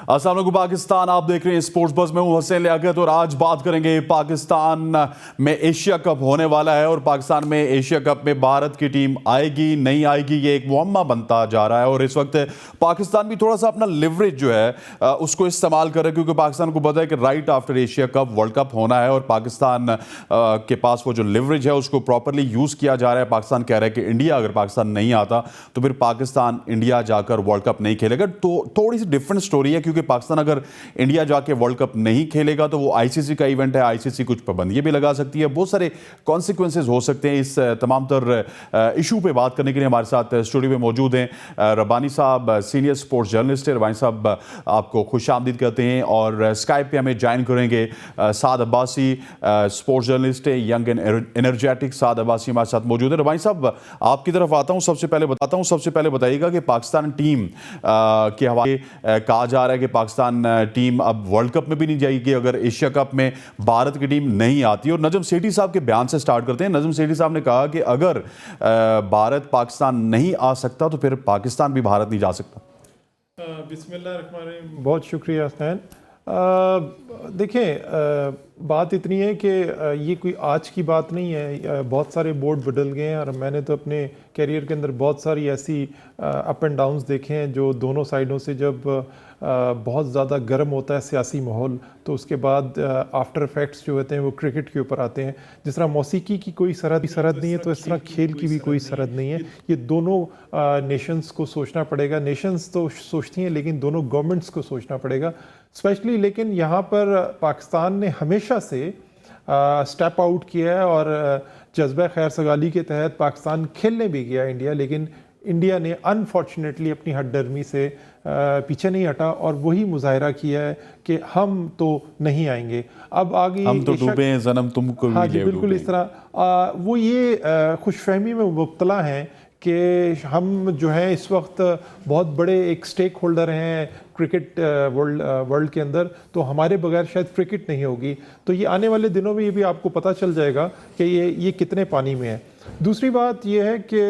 अस्सलाम वालेकुम पाकिस्तान, आप देख रहे हैं स्पोर्ट्स बज़ में हूं हुसैन लियाकत और आज बात करेंगे पाकिस्तान में एशिया कप होने वाला है और पाकिस्तान में एशिया कप में भारत की टीम आएगी नहीं आएगी ये एक मुअम्मा बनता जा रहा है। और इस वक्त पाकिस्तान भी थोड़ा सा अपना लिवरेज जो है उसको इस्तेमाल कर रहा है क्योंकि पाकिस्तान को पता है कि right after Asia cup world cup होना है और पाकिस्तान के पास वो जो लिवरेज है उसको प्रॉपरली यूज़ किया जा रहा है। पाकिस्तान कह रहा है कि इंडिया अगर पाकिस्तान नहीं आता तो फिर पाकिस्तान इंडिया जाकर वर्ल्ड कप नहीं खेलेगा। तो थोड़ी सी डिफरेंट स्टोरी है क्योंकि पाकिस्तान अगर इंडिया जाके वर्ल्ड कप नहीं खेलेगा तो वो आईसीसी का इवेंट है, आईसीसी कुछ पाबंदियां भी लगा सकती है, बहुत सारे कॉन्सिक्वेंसेज हो सकते हैं। इस तमाम तर इशू पे बात करने के लिए हमारे साथ स्टूडियो में मौजूद हैं रब्बानी साहब, सीनियर स्पोर्ट्स जर्नलिस्ट है। रब्बानी साहब आपको खुश आमदीद कहते हैं और स्काइप पे हमें ज्वाइन करेंगे साद अब्बासी, स्पोर्ट्स जर्नलिस्ट है, यंग एंड एनर्जेटिक साद अब्बासी हमारे साथ मौजूद है। रब्बानी साहब आपकी तरफ आता हूँ, सबसे पहले बताइएगा कि पाकिस्तान टीम के हवाले कहा जा रहा है कि पाकिस्तान टीम अब वर्ल्ड कप में भी नहीं जाएगी अगर एशिया कप में भारत की टीम नहीं आती। और नजम सेठी साहब के बयान से स्टार्ट करते हैं। नजम सेठी साहब ने कहा कि अगर भारत पाकिस्तान नहीं आ सकता तो फिर पाकिस्तान भी भारत नहीं जा सकता। बिस्मिल्लाह, बहुत शुक्रिया हुसैन। देखें, बात इतनी है कि ये कोई आज की बात नहीं है, बहुत सारे बोर्ड बदल गए हैं और मैंने तो अपने करियर के अंदर बहुत सारी ऐसी अप एंड डाउन्स देखे हैं जो दोनों साइडों से जब बहुत ज़्यादा गर्म होता है सियासी माहौल तो उसके बाद आफ्टर इफेक्ट्स जो होते हैं वो क्रिकेट के ऊपर आते हैं। जिस तरह मौसीकी की कोई सरहद नहीं है तो इस तरह खेल की भी कोई सरहद नहीं है। ये दोनों नेशंस को सोचना पड़ेगा। नेशंस तो सोचती हैं लेकिन दोनों गवर्नमेंट्स को सोचना पड़ेगा स्पेशली। लेकिन यहाँ पर पाकिस्तान ने हमेशा से स्टेप आउट किया है और जज्बा खैर सगाली के तहत पाकिस्तान खेलने भी गया इंडिया, लेकिन इंडिया ने अनफॉर्चुनेटली अपनी हठधर्मी से पीछे नहीं हटा और वही मुजाहिरा किया है कि हम तो नहीं आएंगे। अब आगे हम तो डूबे हैं जन्म तुमको। हाँ जी, बिल्कुल इस तरह वो ये खुशफहमी में मुब्तला हैं कि हम जो है इस वक्त बहुत बड़े एक स्टेक होल्डर हैं क्रिकेट वर्ल्ड के अंदर, तो हमारे बगैर शायद क्रिकेट नहीं होगी। तो ये आने वाले दिनों में ये भी आपको पता चल जाएगा कि ये कितने पानी में है। दूसरी बात ये है कि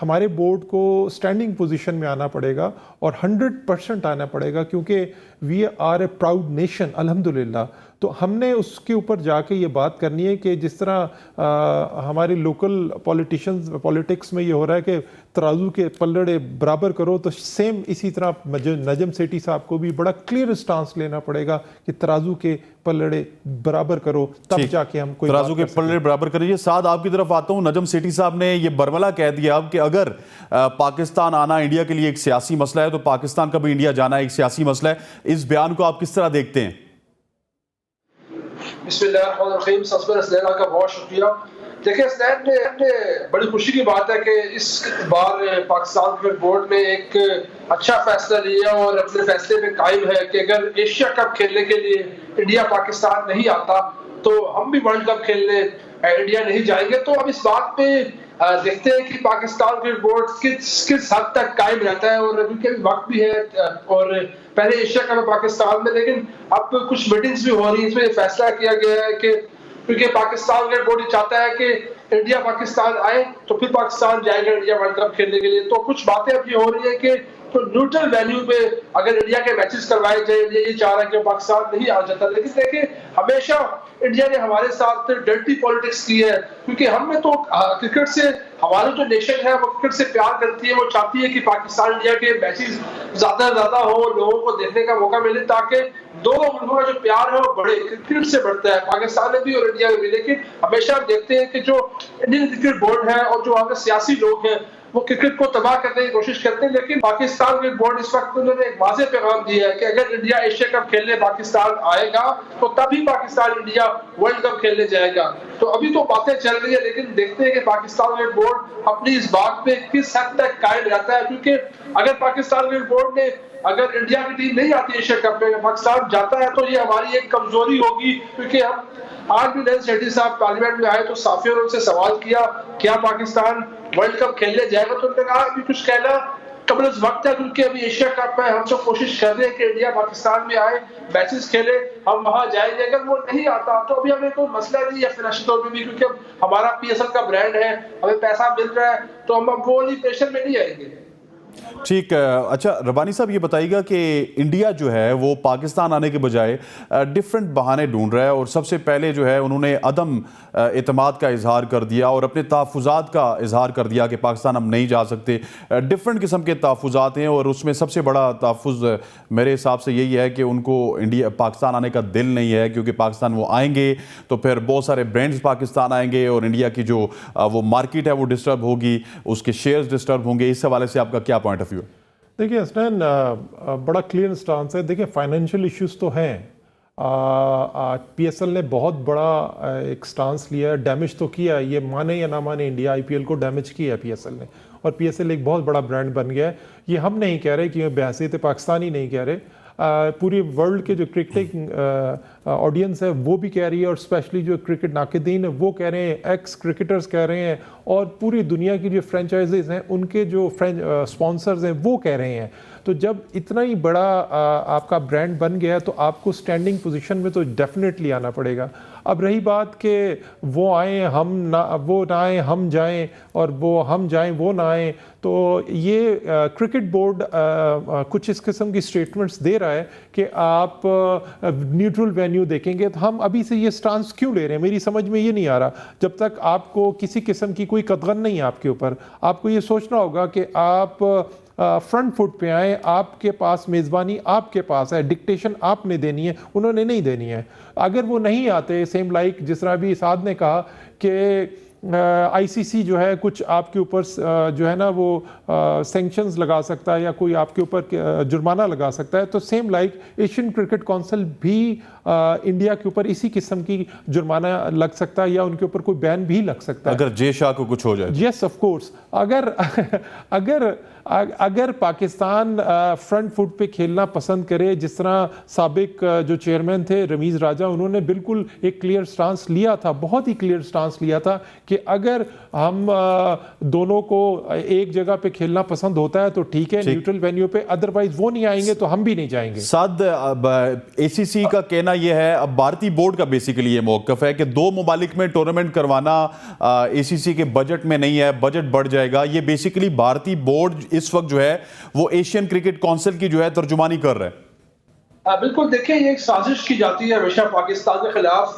हमारे बोर्ड को स्टैंडिंग पोजीशन में आना पड़ेगा और 100% आना पड़ेगा क्योंकि we are a proud nation अल्हम्दुलिल्लाह। तो हमने उसके ऊपर जाके ये बात करनी है कि जिस तरह हमारे लोकल पॉलिटिक्स में ये हो रहा है कि तराजू के पल्लड़े बराबर करो, तो सेम इसी तरह नजम सेठी साहब को भी बड़ा क्लियर स्टांस लेना पड़ेगा कि तराजू के पल्लड़े बराबर करो, तब जाके हम कोई तराजू के पल्लड़े बराबर करिए। साथ आपकी तरफ आता हूं। नजम सेठी साहब ने ये बरमला कह दिया अब कि अगर पाकिस्तान आना इंडिया के लिए एक सियासी मसला है तो पाकिस्तान का भी इंडिया जाना एक सियासी मसला है। इस बयान को आप किस तरह देखते हैं? बिस्मिल्लाहिर्रहमानिर्रहीम, का बहुत शुक्रिया। देखिए स्नैन ने बड़ी खुशी की बात है कि इस बार पाकिस्तान क्रिकेट बोर्ड ने एक अच्छा फैसला लिया और अपने फैसले पे कायम है कि अगर एशिया कप खेलने के लिए इंडिया पाकिस्तान नहीं आता तो हम भी वर्ल्ड कप खेलने इंडिया नहीं जाएंगे। तो अब इस बात पे देखते हैं कि पाकिस्तान क्रिकेट बोर्ड किस हद तक कायम रहता है और अभी के वक्त भी है और पहले एशिया कप पाकिस्तान में, लेकिन अब कुछ मीटिंग्स भी हो रही है। इसमें फैसला किया गया है कि क्योंकि पाकिस्तान क्रिकेट बोर्ड चाहता है कि इंडिया पाकिस्तान आए तो फिर पाकिस्तान जाएगा इंडिया वर्ल्ड कप खेलने के लिए। तो कुछ बातें अब ये हो रही है कि तो न्यूट्रल वैल्यू पे अगर इंडिया के मैचेस करवाए जाए, इंडिया ये चाह रहा है कि पाकिस्तान नहीं आ जाता। लेकिन देखिए हमेशा इंडिया ने हमारे साथ डर्टी पॉलिटिक्स की है क्योंकि हमने तो क्रिकेट से, हमारी जो नेशन है वो क्रिकेट से प्यार करती है, वो चाहती है कि पाकिस्तान इंडिया के मैचेस ज्यादा से ज्यादा हो, लोगों को देखने का मौका मिले ताकि दोनों मुल्कों का जो प्यार है वो बढ़े, क्रिकेट से बढ़ता है पाकिस्तान में भी और इंडिया में भी। लेकिन हमेशा हम देखते हैं कि जो इंडियन क्रिकेट बोर्ड है और जो वहाँ के सियासी लोग हैं वो क्रिकेट को तबाह करने की कोशिश करते हैं। लेकिन पाकिस्तान क्रिकेट बोर्ड इस वक्त उन्होंने एक वाज़ेह पैगाम दिया है कि अगर इंडिया एशिया कप खेलने पाकिस्तान आएगा तो तभी पाकिस्तान इंडिया वर्ल्ड कप खेलने जाएगा। तो अभी तो बातें चल रही है लेकिन देखते हैं कि पाकिस्तान क्रिकेट बोर्ड अपनी इस बात पे किस हद तक कायम रहता है। क्योंकि अगर पाकिस्तान क्रिकेट बोर्ड ने अगर इंडिया की टीम नहीं आती एशिया कप में, पाकिस्तान जाता है तो ये हमारी एक कमजोरी होगी। क्योंकि हम आज भी नजम सेठी साहब पार्लियामेंट में आए तो साफियों ने उनसे सवाल किया क्या पाकिस्तान वर्ल्ड कप खेलने जाएगा, तो उन्होंने कहा अभी कुछ कहना कबल वक्त है क्योंकि अभी एशिया कप है, हम तो कोशिश कर रहे हैं कि इंडिया पाकिस्तान में आए, मैचेस खेले, हम वहां जाएंगे। अगर वो नहीं आता तो अभी हमें कोई मसला नहीं है फाइनेंशियल तौर पर भी क्योंकि हमारा PSL का ब्रांड है, हमें पैसा मिल रहा है, तो हम वो वाली प्रेशर में नहीं आएंगे। ठीक है। अच्छा रबानी साहब, ये बताइएगा कि इंडिया जो है वो पाकिस्तान आने के बजाय डिफरेंट बहाने ढूंढ रहा है, और सबसे पहले जो है उन्होंने अदम एतमाद का इजहार कर दिया और अपने तहफ़्फ़ुज़ात का इजहार कर दिया कि पाकिस्तान हम नहीं जा सकते। डिफरेंट किस्म के तहफ़्फ़ुज़ात हैं, और उसमें सबसे बड़ा तहफ़्फ़ुज़ मेरे हिसाब से यही है कि उनको पाकिस्तान आने का दिल नहीं है, क्योंकि पाकिस्तान वो आएंगे तो फिर बहुत सारे ब्रांड्स पाकिस्तान आएंगे और इंडिया की जो वो मार्केट है वो डिस्टर्ब होगी, उसके शेयर्स डिस्टर्ब होंगे। इस हवाले से आपका क्या पॉइंट ऑफ व्यू? देखिए हसनैन, बड़ा क्लियर स्टांस है। देखिए फाइनेंशियल इश्यूज तो हैं। पीएसएल ने बहुत बड़ा एक स्टांस लिया है, डैमेज तो किया है, ये माने या ना माने, इंडिया आईपीएल को डैमेज किया है पीएसएल ने, और पीएसएल एक बहुत बड़ा ब्रांड बन गया है। ये हम नहीं कह रहे, कि बहसीत पाकिस्तानी नहीं कह रहे, पूरी वर्ल्ड के जो क्रिकेटिंग ऑडियंस है वो भी कह रही है, और स्पेशली जो क्रिकेट नाकिदीन है वो कह रहे हैं, एक्स क्रिकेटर्स कह रहे हैं, और पूरी दुनिया की जो फ्रेंचाइजीज हैं उनके जो स्पॉन्सर्स हैं वो कह रहे हैं। तो जब इतना ही बड़ा आपका ब्रांड बन गया है तो आपको स्टैंडिंग पोजीशन में तो डेफिनेटली आना पड़ेगा। अब रही बात कि वो आए हम ना, वो ना आए हम जाएं, और वो हम जाएं वो ना आए, तो ये क्रिकेट बोर्ड कुछ इस किस्म की स्टेटमेंट्स दे रहा है कि आप न्यूट्रल वेन्यू देखेंगे। तो हम अभी से ये स्टांस क्यों ले रहे हैं, मेरी समझ में ये नहीं आ रहा। जब तक आपको किसी किस्म की कोई कदगन नहीं है आपके ऊपर, आपको ये सोचना होगा कि आप फ्रंट फुट पे आए, आपके पास मेज़बानी आपके पास है, डिक्टेशन आपने देनी है, उन्होंने नहीं देनी है। अगर वो नहीं आते, सेम लाइक जिस तरह अभी साद ने कहा कि आईसीसी जो है कुछ आपके ऊपर जो है ना वो सैंक्शंस लगा सकता है या कोई आपके ऊपर जुर्माना लगा सकता है, तो same like Asian cricket council भी इंडिया के ऊपर इसी किस्म की जुर्माना लग सकता है, या उनके ऊपर कोई बैन भी लग सकता है अगर जे शाह को कुछ हो जाए। Yes of course. अगर पाकिस्तान फ्रंट फुट पे खेलना पसंद करे, जिस तरह साबिक जो चेयरमैन थे रमीज़ राजा, उन्होंने बिल्कुल एक क्लियर स्टांस लिया था, बहुत ही क्लियर स्टांस लिया था कि अगर हम दोनों को एक जगह पे खेलना पसंद होता है तो ठीक है, न्यूट्रल वेन्यू पे, अदरवाइज वो नहीं आएंगे तो हम भी नहीं जाएंगे। साद, एसीसी का कहना यह है, अब भारतीय बोर्ड का बेसिकली ये मौक़िफ़ है कि दो ममालिक में टूर्नामेंट करवाना एसीसी के बजट में नहीं है, बजट बढ़ जाएगा। ये बेसिकली भारतीय बोर्ड इस वक्त जो है वो एशियन क्रिकेट काउंसिल की जो है तर्जुमानी कर रहा है। बिल्कुल, देखिए ये एक साजिश की जाती है हमेशा पाकिस्तान के खिलाफ।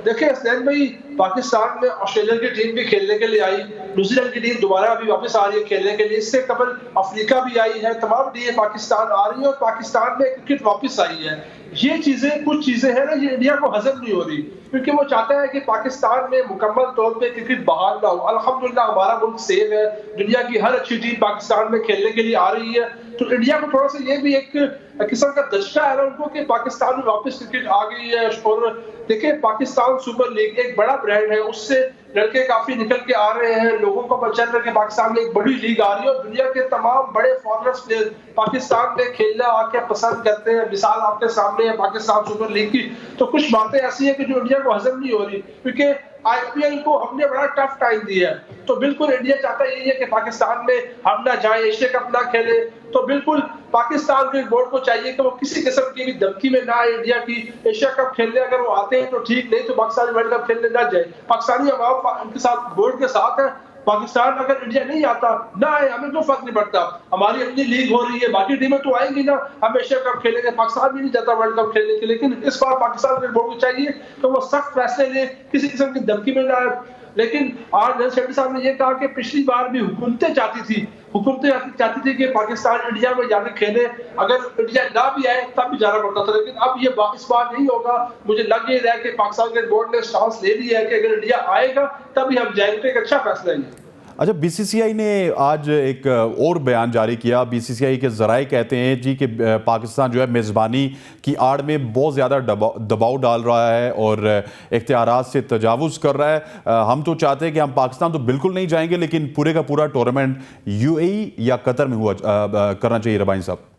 देखिए हसनैन भाई, पाकिस्तान में ऑस्ट्रेलिया की टीम भी खेलने के लिए आई, न्यूजीलैंड की टीम दोबारा अभी वापस आ रही है खेलने के लिए, इससे कबल अफ्रीका भी आई है, तमाम टीमें पाकिस्तान आ रही है और पाकिस्तान में क्रिकेट वापस आई है। ये चीजें, कुछ चीजें हैं ना, ये इंडिया को हजम नहीं हो रही, क्योंकि वो चाहता है कि पाकिस्तान में मुकम्मल तौर पे क्रिकेट बहाल ना हो। अल्हम्दुलिल्लाह हमारा मुल्क सेफ है, दुनिया की हर अच्छी टीम पाकिस्तान में खेलने के लिए आ रही है, तो इंडिया को थोड़ा सा ये भी एक किस्म का दचका है ना उनको कि पाकिस्तान में वापस क्रिकेट आ गई है। और देखिए पाकिस्तान सुपर लीग एक बड़ा ब्रांड है, उससे लड़के काफी निकल के आ रहे हैं, लोगों को पता चल रहा है कि पाकिस्तान में एक बड़ी लीग आ रही है और दुनिया के तमाम बड़े फॉरेनर्स प्लेयर पाकिस्तान में खेलना आके पसंद करते हैं। मिसाल आपके सामने है पाकिस्तान सुपर लीग की। तो कुछ बातें ऐसी है कि जो इंडिया को हजम नहीं हो रही, क्योंकि आईपीएल को हमने बड़ा टफ टाइम दिया है, तो बिल्कुल इंडिया चाहता यही है कि पाकिस्तान में हम ना जाए, एशिया कप ना खेले। तो बिल्कुल पाकिस्तान के बोर्ड को चाहिए कि वो किसी किस्म की भी धमकी में ना आए इंडिया की। एशिया कप खेलने अगर वो आते हैं तो ठीक, नहीं तो पाकिस्तान वर्ल्ड कप खेलने ना जाए। पाकिस्तानी अवाम उनके साथ, बोर्ड के साथ है। पाकिस्तान अगर इंडिया नहीं आता ना आए, हमें तो फर्क नहीं पड़ता, हमारी अपनी लीग हो रही है, बाकी टीमें तो आएंगी ना, हम एशिया कप खेलेंगे। पाकिस्तान भी नहीं जाता वर्ल्ड कप खेलने के लिए, लेकिन इस बार पाकिस्तान के बोर्ड को चाहिए कि वो सख्त फैसले ले, किसी किस्म की धमकी में ना आए। लेकिन आज नरेंद्र शेट्टी साहब ने यह कहा कि पिछली बार भी हुकूमतें चाहती थी कि पाकिस्तान इंडिया में जाकर खेले, अगर इंडिया ना भी आए तब भी जाना पड़ता था, लेकिन अब ये इस बार नहीं होगा। मुझे लग ये रहा है कि पाकिस्तान के बोर्ड ने स्टांस ले लिया है कि अगर इंडिया आएगा तभी हम जाएंगे। एक अच्छा फैसला है। अच्छा, बीसीसीआई ने आज एक और बयान जारी किया। बीसीसीआई के ज़राए कहते हैं जी कि पाकिस्तान जो है मेज़बानी की आड़ में बहुत ज़्यादा दबाव डाल रहा है और इख्तियारात से तजावुज़ कर रहा है। हम तो चाहते हैं कि हम पाकिस्तान तो बिल्कुल नहीं जाएंगे, लेकिन पूरे का पूरा टूर्नामेंट यूएई या कतर में करना चाहिए। रबानी साहब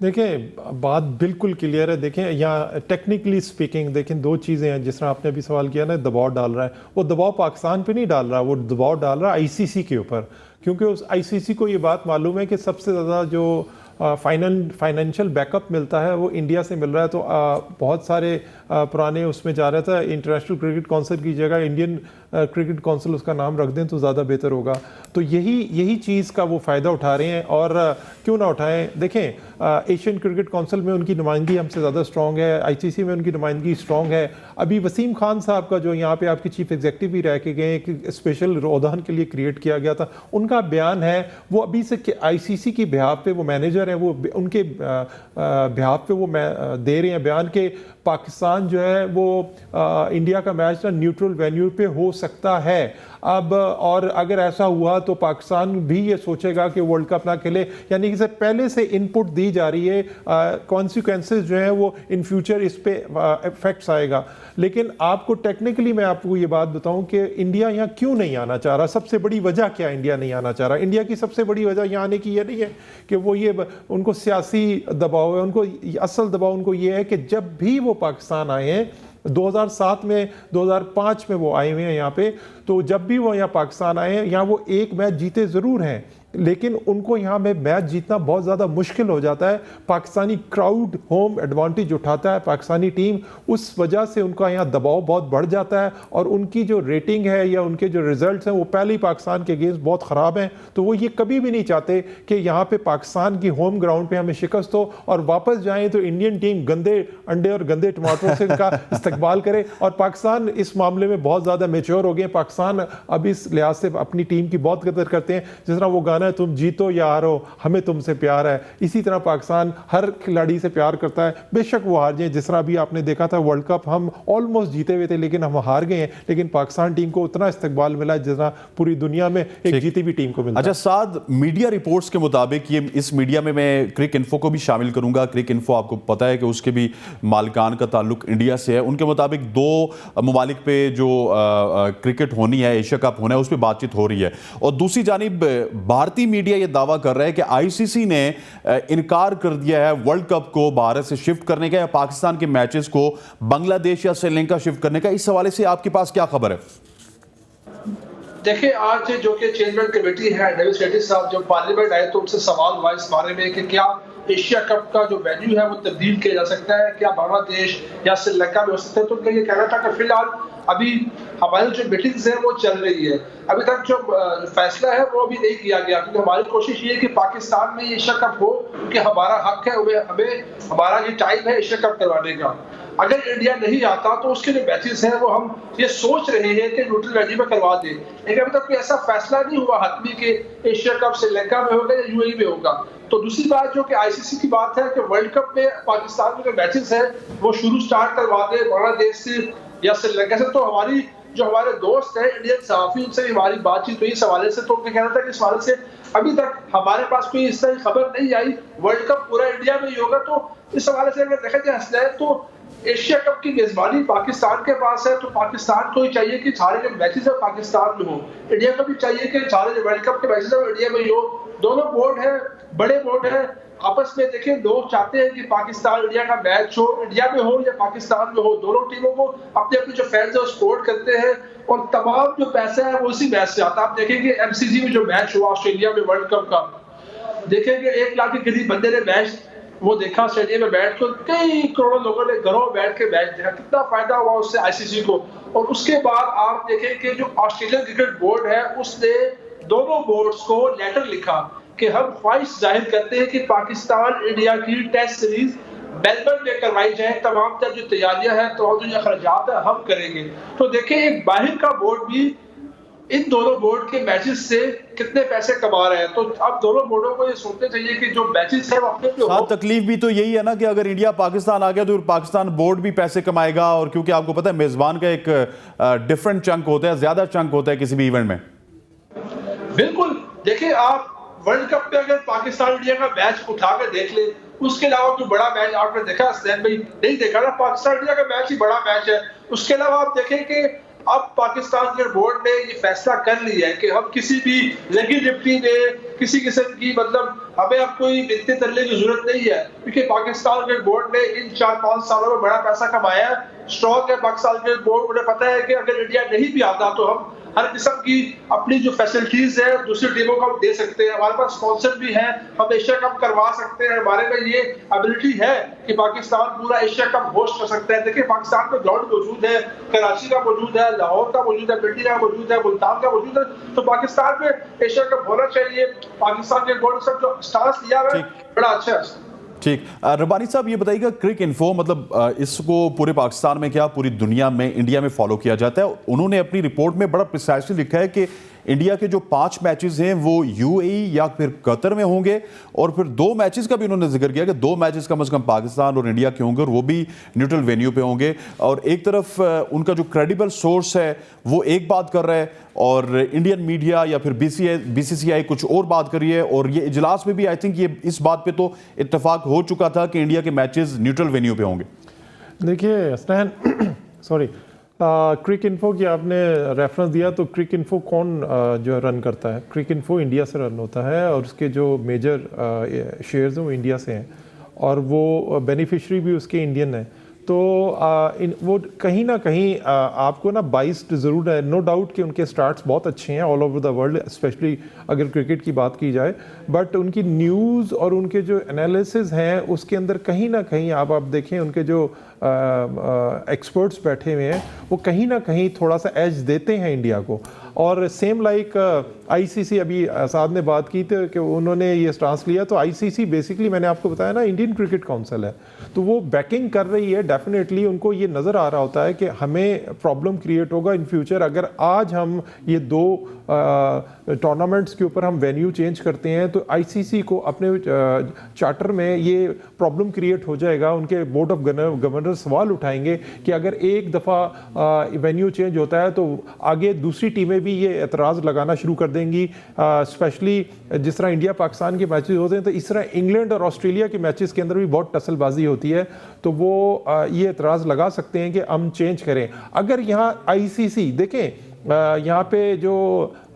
देखें, बात बिल्कुल क्लियर है। देखें यहाँ टेक्निकली स्पीकिंग, देखें दो चीज़ें हैं। जिस तरह आपने अभी सवाल किया ना, दबाव डाल रहा है, वो दबाव पाकिस्तान पे नहीं डाल रहा, वो दबाव डाल रहा है आईसीसी के ऊपर, क्योंकि उस आईसीसी को ये बात मालूम है कि सबसे ज़्यादा जो फाइनेंशियल बैकअप मिलता है वो इंडिया से मिल रहा है। तो बहुत सारे पुराने उसमें जा रहा था, इंटरनेशनल क्रिकेट काउंसिल की जगह इंडियन क्रिकेट काउंसिल उसका नाम रख दें तो ज़्यादा बेहतर होगा। तो यही चीज़ का वो फ़ायदा उठा रहे हैं, और क्यों ना उठाएं। देखें, एशियन क्रिकेट काउंसिल में उनकी नुमाइंदगी हमसे ज़्यादा स्ट्रॉन्ग है, आईसीसी में उनकी नुमाइंदगी स्ट्रॉन्ग है। अभी वसीम खान साहब का जो यहाँ पे आपके चीफ एग्जीक्यूटिव भी रह के गए, एक स्पेशल रोदान के लिए क्रिएट किया गया था, उनका बयान है वो अभी से आईसीसी की बिहाफ पे वो मैनेजर हैं, वो उनके बिहाफ पे वो दे रहे हैं बयान के पाकिस्तान जो है वो इंडिया का मैच ना न्यूट्रल वेन्यू पे हो सकता है। अब और अगर ऐसा हुआ तो पाकिस्तान भी ये सोचेगा कि वर्ल्ड कप ना खेले, यानी कि पहले से इनपुट दी जा रही है, कॉन्सिक्वेंसेस जो है वो इन फ्यूचर इस पे इफेक्ट्स आएगा। लेकिन आपको टेक्निकली मैं आपको ये बात बताऊं कि इंडिया यहाँ क्यों नहीं आना चाह रहा, सबसे बड़ी वजह क्या इंडिया नहीं आना चाह रहा। इंडिया की सबसे बड़ी वजह यहाँ आने की ये नहीं है कि वो ये उनको सियासी दबाव है, उनको असल दबाव उनको ये है कि जब भी वो पाकिस्तान आए हैं 2007 में 2005 में वो आए हुए हैं यहाँ पे, तो जब भी वो यहाँ पाकिस्तान आए हैं यहाँ वो एक मैच जीते ज़रूर हैं, लेकिन उनको यहाँ में मैच जीतना बहुत ज़्यादा मुश्किल हो जाता है। पाकिस्तानी क्राउड होम एडवांटेज उठाता है पाकिस्तानी टीम, उस वजह से उनका यहाँ दबाव बहुत बढ़ जाता है, और उनकी जो रेटिंग है या उनके जो रिजल्ट्स हैं वो पहले ही पाकिस्तान के अगेंस्ट बहुत ख़राब हैं। तो वो ये कभी भी नहीं चाहते कि यहाँ पे पाकिस्तान की होम ग्राउंड पे हमें शिकस्त हो और वापस जाएँ तो इंडियन टीम गंदे अंडे और गंदे टमाटरों से इनका इस्तकबाल करे। और पाकिस्तान इस मामले में बहुत ज़्यादा मेच्योर हो गए। पाकिस्तान अब इस लिहाज से अपनी टीम की बहुत कदर करते हैं। जिस तरह वो गाना है, तुम जीतो या हारो हमें तुमसे प्यार है, इसी तरह पाकिस्तान हर खिलाड़ी से प्यार करता है, बेशक वो हार जाए। जिस तरह अभी आपने देखा था वर्ल्ड कप हम ऑलमोस्ट जीते हुए थे लेकिन हम हार गए हैं, लेकिन पाकिस्तान टीम को उतना इस्तकबाल मिला जिस तरह पूरी दुनिया में एक जीती हुई टीम को मिलता है। अच्छा साद, मीडिया रिपोर्ट्स के मुताबिक ये इस मीडिया में मैं क्रिक इन्फो को भी शामिल करूंगा। क्रिक इन्फो आपको पता है कि उसके भी मालिकान का ताल्लुक इंडिया से है। उनके मुताबिक 2 ममालिक पे जो क्रिकेट होनी है, एशिया कप होना है, उस पर बातचीत हो रही है। और दूसरी जानिब भारतीय मीडिया ये दावा कर रहा है कि आईसीसी ने इनकार कर दिया है वर्ल्ड कप को भारत से शिफ्ट करने का या पाकिस्तान के मैचेस को बांग्लादेश या श्रीलंका शिफ्ट करने का। इस हवाले से आपके पास क्या खबर है? देखिए, आज जो कि चेयरमैन कमेटी है डेविस रेड्डी साहब, जब पार्लियामेंट आए तो उनसे सवाल हुआ इस बारे में कि क्या एशिया कप का जो वेन्यू है वो तब्दील किया जा सकता है, क्या बांग्लादेश या श्रीलंका में हो सकता है। तो उनका ये कहना था कि फिलहाल अभी हमारी जो मीटिंग्स है वो चल रही है, अभी तक जो फैसला है वो अभी नहीं किया गया, क्योंकि हमारी कोशिश ये है कि पाकिस्तान में एशिया कप हो, क्योंकि हमारा हक है, हमें हमारा ये टाइम है एशिया कप करवाने का। अगर इंडिया नहीं आता तो उसके जो मैचेस हैं वो हम ये सोच रहे हैं कि न्यूट्रल वेन्यू में करवा दें, लेकिन अभी तक कोई ऐसा फैसला नहीं हुआ हतमी कि एशिया कप श्रीलंका में होगा या यूएई में होगा। तो दूसरी बात जो कि आईसीसी की बात है कि वर्ल्ड कप में पाकिस्तान में जो मैचेस हैं वो स्टार्ट करवा दे बांग्लादेश से या श्रीलंका से। तो हमारे दोस्त हैं इंडियन सहाफी, उनसे भी हमारी बातचीत हुई इस हवाले से, तो उनका कहना था कि इस हवाले से अभी तक हमारे पास कोई इस तरह खबर नहीं आई। वर्ल्ड कप पूरा इंडिया में ही होगा, तो इस हवाले से अगर देखा जाए तो एशिया कप की मेजबानी पाकिस्तान के पास है, तो पाकिस्तान को ही चाहिए कि सारे जो मैचेस है पाकिस्तान में हो। इंडिया को भी चाहिए कि सारे जो वर्ल्ड कप के मैचेस है वो इंडिया में ही हो। दोनों बोर्ड है, बड़े बोर्ड है, आपस में देखिए लोग चाहते हैं कि पाकिस्तान इंडिया का मैच हो, इंडिया में हो या पाकिस्तान में हो, दोनों टीमों को अपने अपने जो फैंस है वो सपोर्ट करते हैं, और तमाम जो पैसा है वो उसी मैच से आता है। आप देखेंगे एमसीजी में जो मैच हुआ ऑस्ट्रेलिया में वर्ल्ड कप का, देखेंगे 1 लाख के करीब बंदे ने मैच वो देखा स्टेडियम में बैठ कर, कई करोड़ों लोगों ने घरों में बैठ के मैच देखा, कितना फायदा हुआ उससे आईसीसी को। और उसके बाद आप देखें कि जो ऑस्ट्रेलियन क्रिकेट बोर्ड है उसने दोनों बोर्ड्स को लेटर लिखा कि हम ख्वाहिश जाहिर करते हैं कि पाकिस्तान इंडिया की टेस्ट सीरीज मेलबर्न में करवाई जाए, तमाम तर जो तैयारियां हैं तो जो अखराजात है हम करेंगे। तो देखिए एक बाहर का बोर्ड भी इन दोनों बोर्ड के मैचेस से कितने पैसे कमा रहे हैं, तो अब दोनों बोर्डों को ये सोचना चाहिए कि जो मैचेस है वो अपने पे हो। तकलीफ भी तो यही है ना कि अगर इंडिया पाकिस्तान आ गया तो पाकिस्तान बोर्ड भी पैसे कमाएगा, और क्योंकि आपको पता है मेजबान का एक डिफरेंट चंक होता है, ज्यादा चंक होता है किसी भी इवेंट में। बिल्कुल, देखिए आप वर्ल्ड कप में अगर पाकिस्तान इंडिया का मैच उठाकर देख ले, उसके अलावा कोई बड़ा मैच आपने देखा सैन भाई? नहीं देखा ना, पाकिस्तान इंडिया का मैच ही बड़ा मैच है। उसके अलावा आप देखें कि अब पाकिस्तान क्रिकेट बोर्ड ने ये फैसला कर लिया है कि हम किसी भी लगी लिपटी में किसी किस्म की हमें अब कोई मिलते तरले की जरूरत नहीं है, क्योंकि पाकिस्तान क्रिकेट बोर्ड ने इन 4-5 सालों में बड़ा पैसा कमाया है, स्ट्रॉन्ग है पाकिस्तान क्रिकेट बोर्ड। उन्हें पता है कि अगर इंडिया नहीं भी आता तो हर किस्म की अपनी जो फैसिलिटीज है दूसरी टीमों को हम दे सकते हैं, हमारे पास स्पॉन्सर भी है, हम एशिया कप करवा सकते हैं, हमारे में ये एबिलिटी है कि पाकिस्तान पूरा एशिया कप होस्ट कर सकता है। देखिए पाकिस्तान में ग्राउंड मौजूद है, कराची का मौजूद है, लाहौर का मौजूद है, पिंडी का मौजूद है, मुल्तान का मौजूद है, तो पाकिस्तान में एशिया कप होना चाहिए। पाकिस्तान के बोर्ड से जो स्टांस लिया है बड़ा अच्छा है। ठीक, रब्बानी साहब ये बताइएगा, क्रिक इन्फो मतलब इसको पूरे पाकिस्तान में क्या पूरी दुनिया में, इंडिया में फॉलो किया जाता है? उन्होंने अपनी रिपोर्ट में बड़ा प्रिसाइसली लिखा है कि इंडिया के जो 5 मैचेस हैं वो यूएई या फिर कतर में होंगे, और फिर 2 मैचेस का भी उन्होंने जिक्र किया कि 2 मैचेस कम से कम पाकिस्तान और इंडिया के होंगे और वो भी न्यूट्रल वेन्यू पे होंगे। और एक तरफ उनका जो क्रेडिबल सोर्स है वो एक बात कर रहा है और इंडियन मीडिया या फिर बीसीसीआई कुछ और बात कर रही है, और ये इजलास में भी आई थिंक ये इस बात पे तो इत्तेफाक हो चुका था कि इंडिया के मैचेस न्यूट्रल वेन्यू पे होंगे। देखिए स्नैन सॉरी, क्रिक इन्फो की आपने रेफरेंस दिया, तो क्रिक इन्फो कौन जो रन करता है? क्रिक इन्फो इंडिया से रन होता है और उसके जो मेजर शेयर्स हैं वो इंडिया से हैं और वो बेनिफिशरी भी उसके इंडियन है। तो वो कहीं ना कहीं आपको ना बाइस्ड ज़रूर है, नो डाउट कि उनके स्टार्ट्स बहुत अच्छे हैं all over the world, specially अगर क्रिकेट की बात की जाए, बट उनकी न्यूज़ और उनके जो एनालिसिस हैं उसके अंदर कहीं ना कहीं आप देखें उनके जो एक्सपर्ट्स बैठे हुए हैं वो कहीं ना कहीं थोड़ा सा एज देते हैं इंडिया को। और सेम लाइक आईसीसी, अभी आसाद ने बात की थी कि उन्होंने ये स्टांस लिया, तो आईसीसी बेसिकली मैंने आपको बताया ना इंडियन क्रिकेट काउंसिल है, तो वो बैकिंग कर रही है। डेफिनेटली उनको ये नज़र आ रहा होता है कि हमें प्रॉब्लम क्रिएट होगा इन फ्यूचर अगर आज हम ये 2 टूर्नामेंट्स के ऊपर हम वेन्यू चेंज करते हैं, तो आईसीसी को अपने चार्टर में ये प्रॉब्लम क्रिएट हो जाएगा। उनके बोर्ड ऑफ गवर्नर सवाल उठाएंगे कि अगर एक दफ़ा वेन्यू चेंज होता है तो आगे दूसरी टीमें भी ये एतराज़ लगाना शुरू कर देंगी। स्पेशली जिस तरह इंडिया पाकिस्तान के मैचेस होते हैं, तो इस तरह इंग्लैंड और ऑस्ट्रेलिया के मैचेस के अंदर भी बहुत टसलबाजी होती है, तो वो ये एतराज़ लगा सकते हैं कि हम चेंज करें। अगर यहाँ आईसीसी देखें, यहाँ पे जो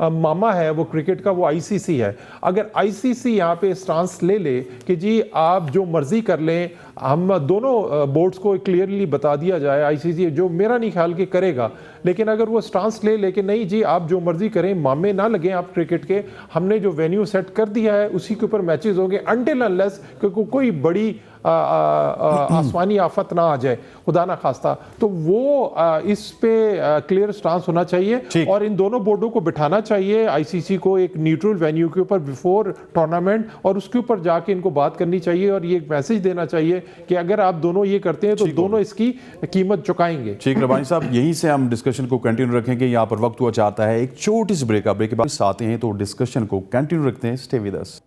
मामा है वो क्रिकेट का, वो आईसीसी है। अगर आईसीसी यहाँ पे स्टांस ले ले कि जी आप जो मर्जी कर लें, हम दोनों बोर्ड्स को क्लियरली बता दिया जाए, आईसीसी जो मेरा नहीं ख्याल कि करेगा, लेकिन अगर वो स्टांस ले लेकिन नहीं जी आप जो मर्जी करें, मामे ना लगें आप क्रिकेट के, हमने जो वेन्यू सेट कर दिया है उसी के ऊपर मैचेस होंगे अनटिल अनलेस कोई बड़ी आसमानी आफत ना आ जाए, खुदा ना खास्ता, तो वो इस पे क्लियर स्टांस होना चाहिए और इन दोनों बोर्डों को बिठाना चाहिए, आईसीसी को एक न्यूट्रल वेन्यू के ऊपर बिफोर टूर्नामेंट, और उसके ऊपर जाके इनको बात करनी चाहिए और ये एक मैसेज देना चाहिए कि अगर आप दोनों ये करते हैं तो दोनों इसकी कीमत चुकाएंगे। ठीक रब्बानी साहब, यहीं से हम डिस्कशन को कंटिन्यू रखेंगे। यहाँ पर वक्त हुआ चाहता है एक छोटी सी ब्रेक के बाद आते हैं तो डिस्कशन को कंटिन्यू रखते हैं। Stay with us.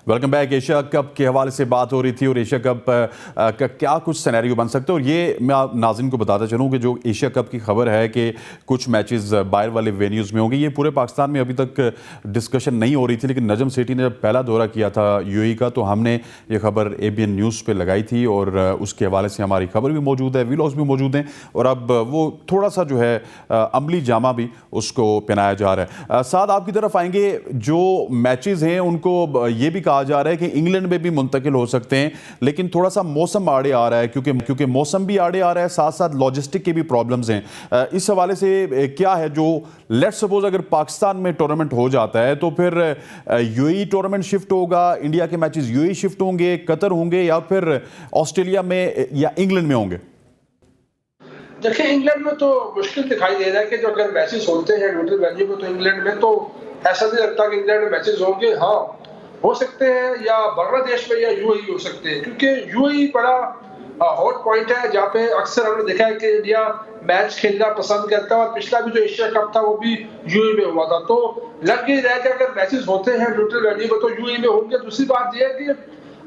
Welcome back. Asia cup के हवाले से बात हो रही थी और एशिया कप का क्या कुछ सिनेरियो बन सकते हैं, और ये मैं नाज़रीन को बताता चलूँ कि जो एशिया कप की खबर है कि कुछ मैचेस बाहर वाले वेन्यूज़ में होंगे, ये पूरे पाकिस्तान में अभी तक डिस्कशन नहीं हो रही थी, लेकिन नजम सेठी ने जब पहला दौरा किया था यूएई का तो हमने ये खबर ABN न्यूज़ पे लगाई थी और उसके हवाले से हमारी खबर भी मौजूद है, वीलॉग्स भी मौजूद हैं, और अब वो थोड़ा सा जो है अमली जामा भी उसको पहनाया जा रहा है। साथ आपकी तरफ आएंगे, जो मैचेस हैं उनको ये भी कहा जा रहा है कि इंग्लैंड में भी मुंतकिल हो सकते हैं, लेकिन थोड़ा सा मौसम आड़े आ रहा है, क्योंकि मौसम भी आड़े आ रहा है, साथ साथ लॉजिस्टिक के भी प्रॉब्लम्स हैं। इस हवाले से क्या है, जो लेट्स सपोज अगर पाकिस्तान में टूर्नामेंट हो जाता है तो फिर यूएई टूर्नामेंट शिफ्ट होगा, इंडिया के मैचेस यूएई शिफ्ट होंगे, कतर होंगे, या फिर ऑस्ट्रेलिया में या इंग्लैंड में होंगे? देखिए इंग्लैंड में तो मुश्किल दिखाई दे रहा है कि जो अगर मैचेस होते हैं न्यूट्रल वेन्यू में, तो इंग्लैंड में तो ऐसा नहीं लगता कि इंग्लैंड में मैचेस होंगे। हाँ हो सकते हैं या बांग्लादेश में या यूएई हो सकते हैं, क्योंकि यूएई बड़ा हॉट पॉइंट है जहाँ पे अक्सर हमने देखा है कि इंडिया मैच खेलना पसंद करता है, और पिछला भी जो एशिया कप था वो भी यूएई में हुआ था, तो लग ही रहा है कि अगर मैचेस होते हैं न्यूट्रल वेन्यू में तो यूएई में होंगे। दूसरी बात यह है कि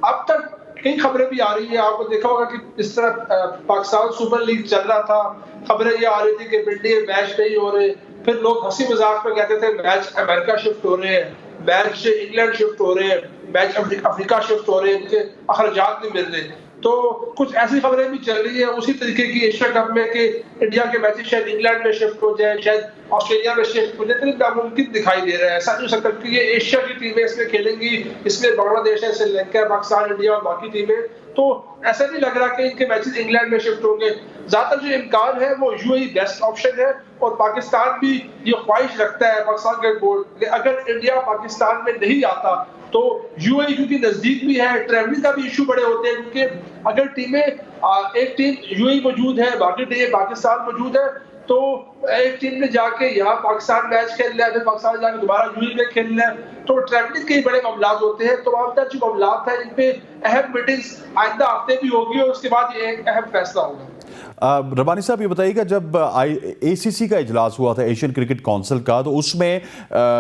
अब तक कई खबरें भी आ रही है, आपको देखा होगा कि इस तरह पाकिस्तान सुपर लीग चल रहा था, खबरें ये आ रही थी कि पिंडी में मैच नहीं हो रहे, फिर लोग हंसी मजाक में कहते थे मैच अमेरिका शिफ्ट हो रहे हैं, मैच इंग्लैंड शिफ्ट हो रहे हैं, मैच अफ्रीका शिफ्ट हो रहे हैं, उनके अखराजात नहीं मिल रहे। तो कुछ ऐसी खबरें भी चल रही है उसी तरीके की एशिया कप में कि इंडिया के मैचेस शायद इंग्लैंड में शिफ्ट हो जाए, शायद ऑस्ट्रेलिया में शिफ्ट हो जाए, तो नामुमकिन दिखाई दे रहा है। ऐसा नहीं हो सकता कि ये एशिया की टीमें इसमें खेलेंगी, इसमें बांग्लादेश है, श्रीलंका, पाकिस्तान, इंडिया और बाकी टीमें, तो ऐसा नहीं लग रहा कि इनके मैचेस इंग्लैंड में शिफ्ट होंगे। ज्यादातर जो इम्कान है वो यूएई बेस्ट ऑप्शन है और पाकिस्तान भी ये ख्वाहिश रखता है, पाकिस्तान क्रिकेट बोर्ड, अगर इंडिया पाकिस्तान में नहीं आता तो यूएई क्योंकि नजदीक भी है, ट्रैवलिंग का भी इशू बड़े होते हैं, क्योंकि अगर टीमें एक टीम यूएई मौजूद है, बाकी टीम पाकिस्तान मौजूद है, तो एक टीम ने जाके यहाँ पाकिस्तान मैच खेल लिया, फिर पाकिस्तान जाके दोबारा यूएई में खेल लिया, तो ट्रैवलिंग के बड़े मामला होते हैं। तो आपका जो मामला है इन पे अहम मीटिंग्स आइंदा हफ्ते भी होगी और उसके बाद ये एक अहम फैसला होगा। रबानी साहब ये बताइएगा, जब एसीसी का इजलास हुआ था एशियन क्रिकेट काउंसिल का, तो उसमें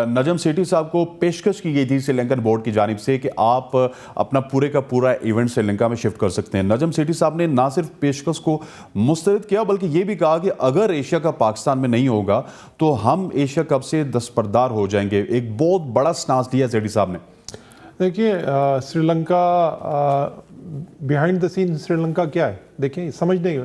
नजम सेठी साहब को पेशकश की गई थी श्रीलंकन बोर्ड की जानिब से कि आप अपना पूरे का पूरा इवेंट श्रीलंका में शिफ्ट कर सकते हैं। नजम सेठी साहब ने ना सिर्फ पेशकश को मुस्तरद किया बल्कि ये भी कहा कि अगर एशिया कप पाकिस्तान में नहीं होगा तो हम एशिया कप से दस्तबरदार हो जाएंगे। एक बहुत बड़ा स्टांस लिया सेठी साहब ने। देखिए, Sri Lanka behind the scene Sri Lanka क्या है, देखिए समझने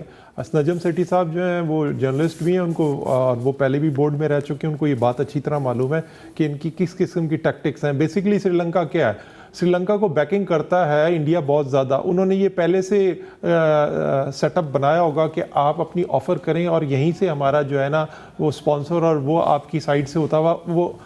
नजम सेठी साहब जो हैं वो जर्नलिस्ट भी हैं, उनको और वो पहले भी बोर्ड में रह चुके हैं, उनको ये बात अच्छी तरह मालूम है कि इनकी किस किस्म की टैक्टिक्स हैं। बेसिकली श्रीलंका क्या है, श्रीलंका को बैकिंग करता है इंडिया बहुत ज़्यादा। उन्होंने ये पहले से सेटअप बनाया होगा कि आप अपनी ऑफ़र करें और यहीं से हमारा जो है ना वो स्पॉन्सर और वो आपकी साइड से होता हुआ वो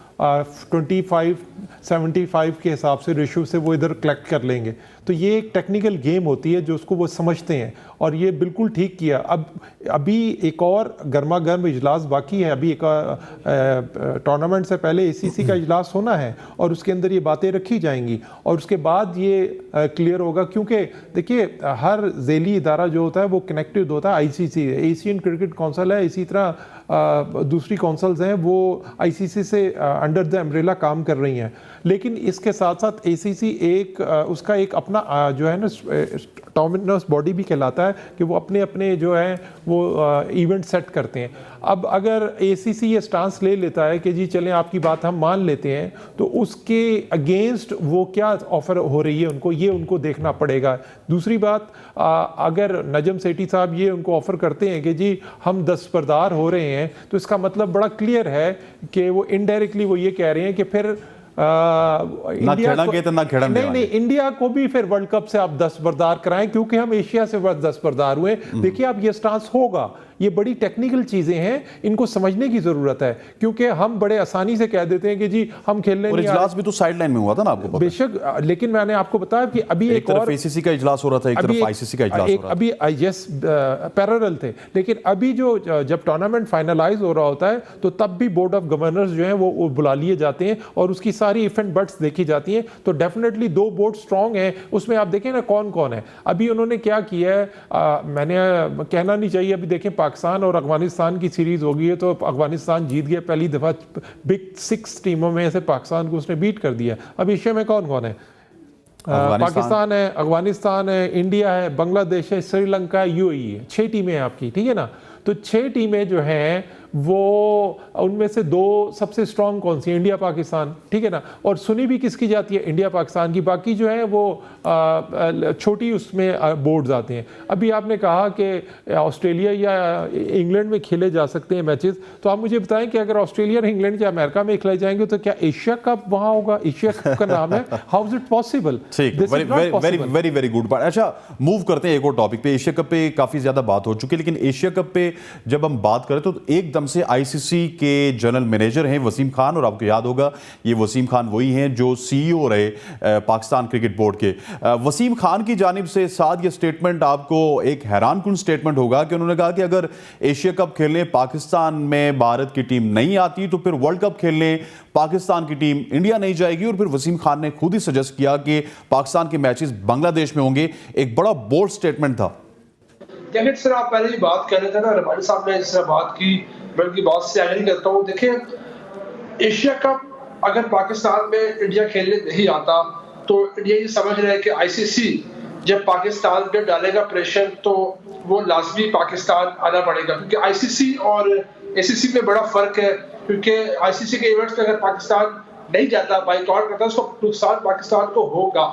25-75 के हिसाब से रेशो से वो इधर कलेक्ट कर लेंगे। तो ये एक टेक्निकल गेम होती है जो उसको वो समझते हैं और ये बिल्कुल ठीक किया। अब अभी एक और गर्मा गर्म इजलास बाकी है, अभी एक टूर्नामेंट से पहले एसीसी का इजलास होना है और उसके अंदर ये बातें रखी जाएंगी और उसके बाद ये क्लियर होगा, क्योंकि देखिए हर झेली इदारा जो होता है वो कनेक्टेड होता है। आईसीसी एशियन क्रिकेट काउंसिल है, इसी तरह दूसरी काउंसिल्स हैं वो आईसीसी से अंडर द अम्ब्रेला काम कर रही हैं, लेकिन इसके साथ साथ एसीसी एक उसका एक अपना जो है ना ऑटोनमस बॉडी भी कहलाता है कि वो अपने अपने जो है वो इवेंट सेट करते हैं। अब अगर एसीसी ये स्टांस ले लेता है कि जी चलें आपकी बात हम मान लेते हैं, तो उसके अगेंस्ट वो क्या ऑफर हो रही है उनको, ये उनको देखना पड़ेगा। दूसरी बात, अगर नजम सेठी साहब ये उनको ऑफर करते हैं कि जी हम दस्तबरदार हो रहे हैं, तो इसका मतलब बड़ा क्लियर है कि वो इनडायरेक्टली वो ये कह रहे हैं कि फिर इंडिया नहीं, इंडिया को भी फिर वर्ल्ड कप से आप दस्तबरदार कराएं, क्योंकि हम एशिया से दस्तबरदार हुए। देखिए अब ये स्टांस होगा, ये बड़ी टेक्निकल चीजें हैं, इनको समझने की जरूरत है, क्योंकि हम बड़े आसानी से कह देते हैं कि जी हम खेलने नहीं। इजलास भी तो साइडलाइन में हुआ था ना, आपको पता? बेशक, लेकिन मैंने आपको बताया कि अभी एक और एसीसी का इजलास हो रहा था, एक तरफ आईसीसी का इजलास हो रहा था, अभी यस पैरेलल थे। लेकिन अभी जो जब टूर्नामेंट फाइनलाइज हो रहा होता है तो तब भी बोर्ड ऑफ गवर्नर्स जो हैं वो बुला लिए जाते हैं और उसकी सारी इवेंट बट्स देखी जाती हैं। तो डेफिनेटली दो बोर्ड स्ट्रांग हैं, उसमें आप देखें ना कौन कौन है। अभी उन्होंने क्या किया है, मैंने कहना नहीं चाहिए, अभी देखें पाकिस्तान और अफगानिस्तान की सीरीज हो गई है, तो अफगानिस्तान जीत गया पहली दफा, बिग 6 टीमों में से पाकिस्तान को उसने बीट कर दिया। अब एशिया में कौन कौन है? पाकिस्तान है, अफगानिस्तान है, इंडिया है, बांग्लादेश है, श्रीलंका है, यूएई है। 6 टीमें हैं आपकी, ठीक है ना। तो 6 टीमें जो हैं वो उनमें से 2 सबसे स्ट्रांग कौन सी है? इंडिया पाकिस्तान, ठीक है ना। और सुनी भी किसकी जाती है? इंडिया पाकिस्तान की। बाकी जो है वो छोटी उसमें बोर्ड्स आते हैं। अभी आपने कहा कि ऑस्ट्रेलिया या इंग्लैंड में खेले जा सकते हैं मैचेस, तो आप मुझे बताएं कि अगर ऑस्ट्रेलिया और इंग्लैंड या अमेरिका में खिलाए जाएंगे तो क्या एशिया कप वहाँ होगा? एशिया कप का नाम है, how is it possible? Very very good बात। अच्छा, मूव करते हैं एक और टॉपिक पे। एशिया कप पे काफी ज्यादा बात हो चुकी है, लेकिन एशिया कप पे जब हम बात करें तो एकदम से आईसीसी के जनरल मैनेजर हैं वसीम खान, और आपको याद होगा ये वसीम खान वही हैं जो सीईओ रहे पाकिस्तान क्रिकेट बोर्ड के। वसीम खान की जानिब से साथ ये स्टेटमेंट आपको एक हैरानकुन स्टेटमेंट होगा कि उन्होंने कहा कि अगर एशिया कप खेलने पाकिस्तान में भारत की टीम नहीं आती तो फिर वर्ल्ड कप खेलने पाकिस्तान की टीम इंडिया नहीं जाएगी। और फिर वसीम खान ने खुद ही सजेस्ट किया कि पाकिस्तान के मैचेस बांग्लादेश में होंगे। एक बड़ा बोल्ड स्टेटमेंट था। देखिए सर, आप पहले ही बात कर रहे थे ना, रबानी साहब ने जिस तरह बात की, मैं उनकी बात से एग्री करता हूँ। देखिए एशिया कप अगर पाकिस्तान में इंडिया खेलने नहीं आता तो इंडिया ये समझ रहा है कि आईसीसी जब पाकिस्तान पे डालेगा प्रेशर तो वो लाजमी पाकिस्तान आना पड़ेगा, क्योंकि आईसीसी और एसीसी में बड़ा फर्क है। क्योंकि आईसीसी के इवेंट्स में अगर पाकिस्तान नहीं जाता, बाइकआउट करता, उसको नुकसान पाकिस्तान को होगा।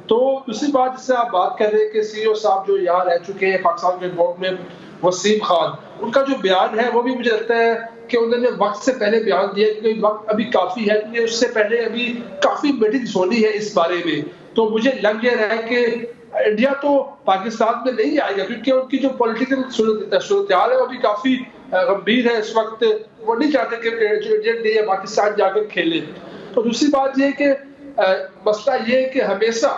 तो दूसरी बात जिससे आप बात कर रहे हैं कि सीईओ साहब जो यहाँ रह चुके हैं पाकिस्तान क्रिकेट बोर्ड में, वसीम खान, उनका जो बयान है वो भी मुझे लगता है कि उन्होंने वक्त से पहले बयान दिया, क्योंकि वक्त अभी काफी है, क्योंकि उससे पहले अभी काफी मीटिंग्स होनी है इस बारे में। तो मुझे लग गया है कि इंडिया तो पाकिस्तान में नहीं आएगा, क्योंकि उनकी जो पॉलिटिकल सूरत हाल है वो भी काफी गंभीर है इस वक्त। वो नहीं चाहते कि जो इंडियन टीम पाकिस्तान जाकर खेले। तो दूसरी बात ये कि मसला ये है कि हमेशा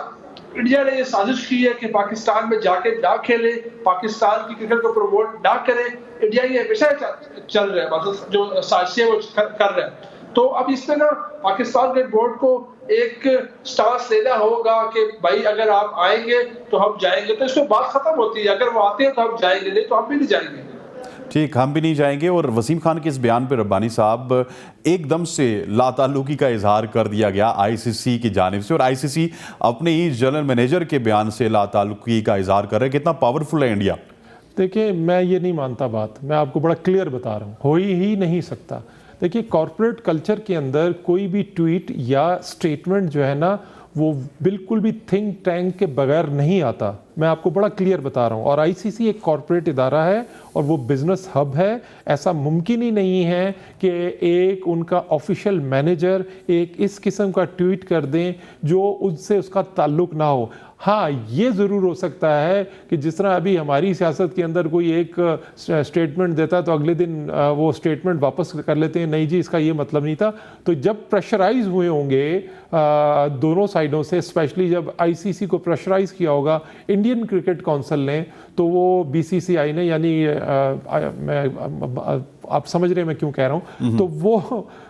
इंडिया ने ये साजिश की है कि पाकिस्तान में जाके ना खेले, पाकिस्तान की क्रिकेट को प्रमोट ना करे। इंडिया ये हमेशा चल रहा है, मतलब जो साजिशें वो कर रहा है। तो अब इस तरह पाकिस्तान क्रिकेट बोर्ड को एक स्टांस लेना होगा कि भाई अगर आप आएंगे तो हम जाएंगे, तो इसमें बात खत्म होती है। अगर वो आते हैं तो हम जाएंगे, नहीं तो हम भी नहीं जाएंगे। ठीक, हम भी नहीं जाएंगे। और वसीम खान के इस बयान पर रब्बानी साहब एकदम से लाताल्लुकी का इजहार कर दिया गया आईसीसी की जानिब से, और आईसीसी अपने ही जनरल मैनेजर के बयान से लाताल्लुकी का इजहार कर रहे हैं। कितना पावरफुल है इंडिया? देखिए, मैं ये नहीं मानता बात, मैं आपको बड़ा क्लियर बता रहा हूँ, हो ही नहीं सकता। देखिए, कॉर्पोरेट कल्चर के अंदर कोई भी ट्वीट या स्टेटमेंट जो है ना, वो बिल्कुल भी थिंक टैंक के बगैर नहीं आता। मैं आपको बड़ा क्लियर बता रहा हूँ। और आईसीसी एक कॉर्पोरेट इदारा है और वो बिजनेस हब है। ऐसा मुमकिन ही नहीं है कि एक उनका ऑफिशियल मैनेजर एक इस किस्म का ट्वीट कर दें जो उससे उसका ताल्लुक ना हो। हाँ, ये ज़रूर हो सकता है कि जिस तरह अभी हमारी सियासत के अंदर कोई एक स्टेटमेंट देता है तो अगले दिन वो स्टेटमेंट वापस कर लेते हैं, नहीं जी इसका ये मतलब नहीं था। तो जब प्रेशराइज हुए होंगे दोनों साइडों से, स्पेशली जब आईसीसी को प्रेशराइज किया होगा इंडियन क्रिकेट काउंसिल ने, तो वो बीसीसीआई ने, यानी आप समझ रहे हैं मैं क्यों कह रहा हूँ,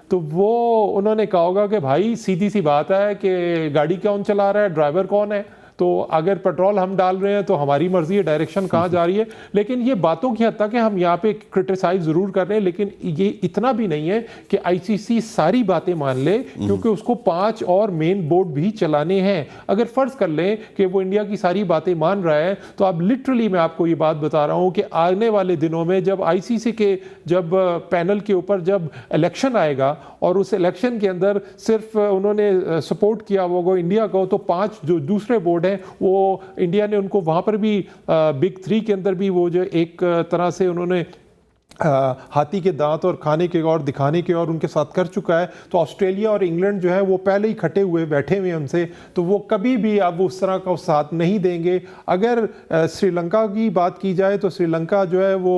तो वो उन्होंने कहा होगा कि भाई सीधी सी बात है कि गाड़ी कौन चला रहा है, ड्राइवर कौन है, तो अगर पेट्रोल हम डाल रहे हैं तो हमारी मर्जी है डायरेक्शन कहाँ जा रही है। लेकिन ये बातों की हद तक हम यहाँ पे क्रिटिसाइज ज़रूर कर रहे हैं, लेकिन ये इतना भी नहीं है कि आईसीसी सारी बातें मान ले, क्योंकि उसको 5 और मेन बोर्ड भी चलाने हैं। अगर फ़र्ज़ कर लें कि वो इंडिया की सारी बातें मान रहा है, तो अब लिटरली मैं आपको ये बात बता रहा हूँ कि आने वाले दिनों में जब आईसीसी के पैनल के ऊपर जब इलेक्शन आएगा और उस इलेक्शन के अंदर सिर्फ उन्होंने सपोर्ट किया होगा इंडिया को, तो 5 जो दूसरे बोर्ड वो इंडिया ने उनको वहां पर भी बिग 3 के अंदर भी वो जो एक तरह से उन्होंने हाथी के दांत और खाने के और दिखाने के और उनके साथ कर चुका है। तो ऑस्ट्रेलिया और इंग्लैंड जो है वो पहले ही खटे हुए बैठे हुए हमसे, तो वो कभी भी अब उस तरह का साथ नहीं देंगे। अगर श्रीलंका की बात की जाए तो श्रीलंका जो है वो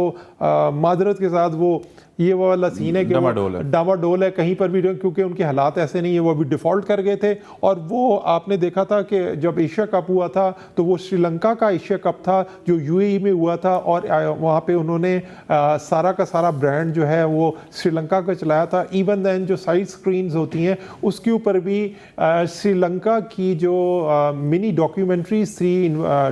मादरत के साथ वो ये वाला सीन है कि डामाडोल है कहीं पर भी, क्योंकि उनके हालात ऐसे नहीं है, वो अभी डिफ़ॉल्ट कर गए थे। और वो आपने देखा था कि जब एशिया कप हुआ था तो वो श्रीलंका का एशिया कप था जो यूएई में हुआ था, और वहाँ पे उन्होंने सारा का सारा ब्रांड जो है वो श्रीलंका का चलाया था। इवन देन जो साइड स्क्रीन्स होती हैं उसके ऊपर भी श्रीलंका की जो मिनी डॉक्यूमेंट्रीज थी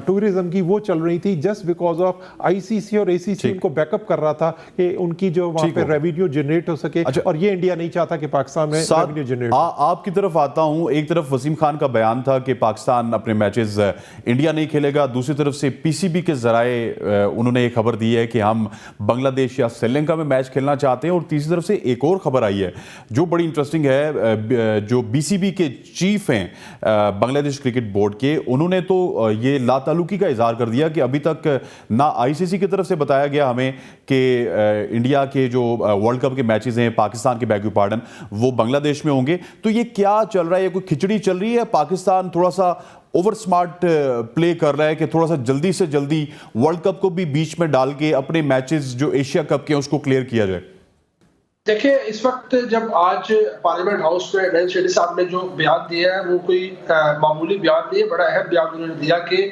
टूरिज्म की वो चल रही थी, जस्ट बिकॉज ऑफ आईसीसी और एसीसी उनको बैकअप कर रहा था कि उनकी जो पे रेवेन्यू जनरेट हो सके। अच्छा, और ये इंडिया नहीं चाहता कि पाकिस्तान में रेवेन्यू जनरेट। आपकी तरफ आता हूं। एक तरफ वसीम खान का बयान था कि पाकिस्तान अपने मैचेस इंडिया नहीं खेलेगा, दूसरी तरफ से पीसीबी के जराए उन्होंने एक खबर दी है कि हम बांग्लादेश या श्रीलंका में मैच खेलना चाहते हैं। और तीसरी तरफ से एक और खबर आई है जो बड़ी इंटरेस्टिंग है, जो बीसीबी के चीफ हैं बांग्लादेश क्रिकेट बोर्ड के, उन्होंने तो ये लाताल्लुकी का इजहार कर दिया कि अभी तक ना आईसीसी की तरफ से बताया गया हमें कि इंडिया के जो वर्ल्ड कप के मैचेस हैं पाकिस्तान के, बैग पार्डन, वो बांग्लादेश में होंगे। तो ये क्या चल रहा है? ये कोई खिचड़ी चल रही है? पाकिस्तान थोड़ा सा ओवर स्मार्ट प्ले कर रहा है कि थोड़ा सा जल्दी से जल्दी वर्ल्ड कप को भी बीच में डाल के अपने मैचेस जो एशिया कप के हैं उसको क्लियर किया जाए? देखिए, इस वक्त जब आज पार्लियामेंट हाउस में नरेंद्र शेट्टी साहब ने जो बयान दिया है वो कोई मामूली बयान नहीं है, बड़ा अहम बयान उन्होंने दिया कि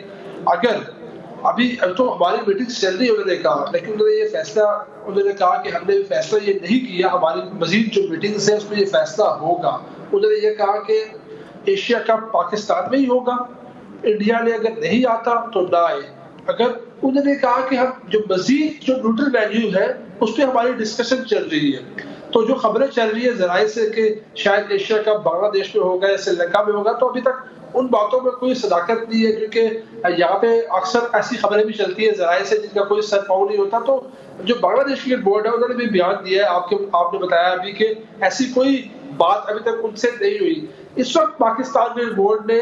अगर अभी तो हमारी मीटिंग चल रही है, उन्होंने कहा, लेकिन उन्होंने ये फैसला, उन्होंने कहा कि हमने फैसला ये नहीं किया, हमारी मजीद जो मीटिंग्स है उसमें ये फैसला होगा। उन्होंने ये कहा कि एशिया कप पाकिस्तान में ही होगा, इंडिया ने अगर नहीं आता तो ना आए। अगर उन्होंने कहा कि हम जो मजीद जो न्यूट्रल वैल्यू है उस पर हमारी डिस्कशन चल रही है। तो जो खबरें चल रही है जराए से कि शायद एशिया कप बांग्लादेश में होगा या श्रीलंका में होगा, तो अभी तक उन बातों में कोई सदाकत नहीं है, क्योंकि यहाँ पे अक्सर ऐसी खबरें भी चलती है जराए से जिनका कोई सर पाँव नहीं होता। तो जो बांग्लादेश क्रिकेट बोर्ड है उन्होंने भी बयान दिया है, आपने बताया अभी कि ऐसी कोई बात अभी तक उनसे नहीं हुई। इस वक्त पाकिस्तान क्रिकेट बोर्ड ने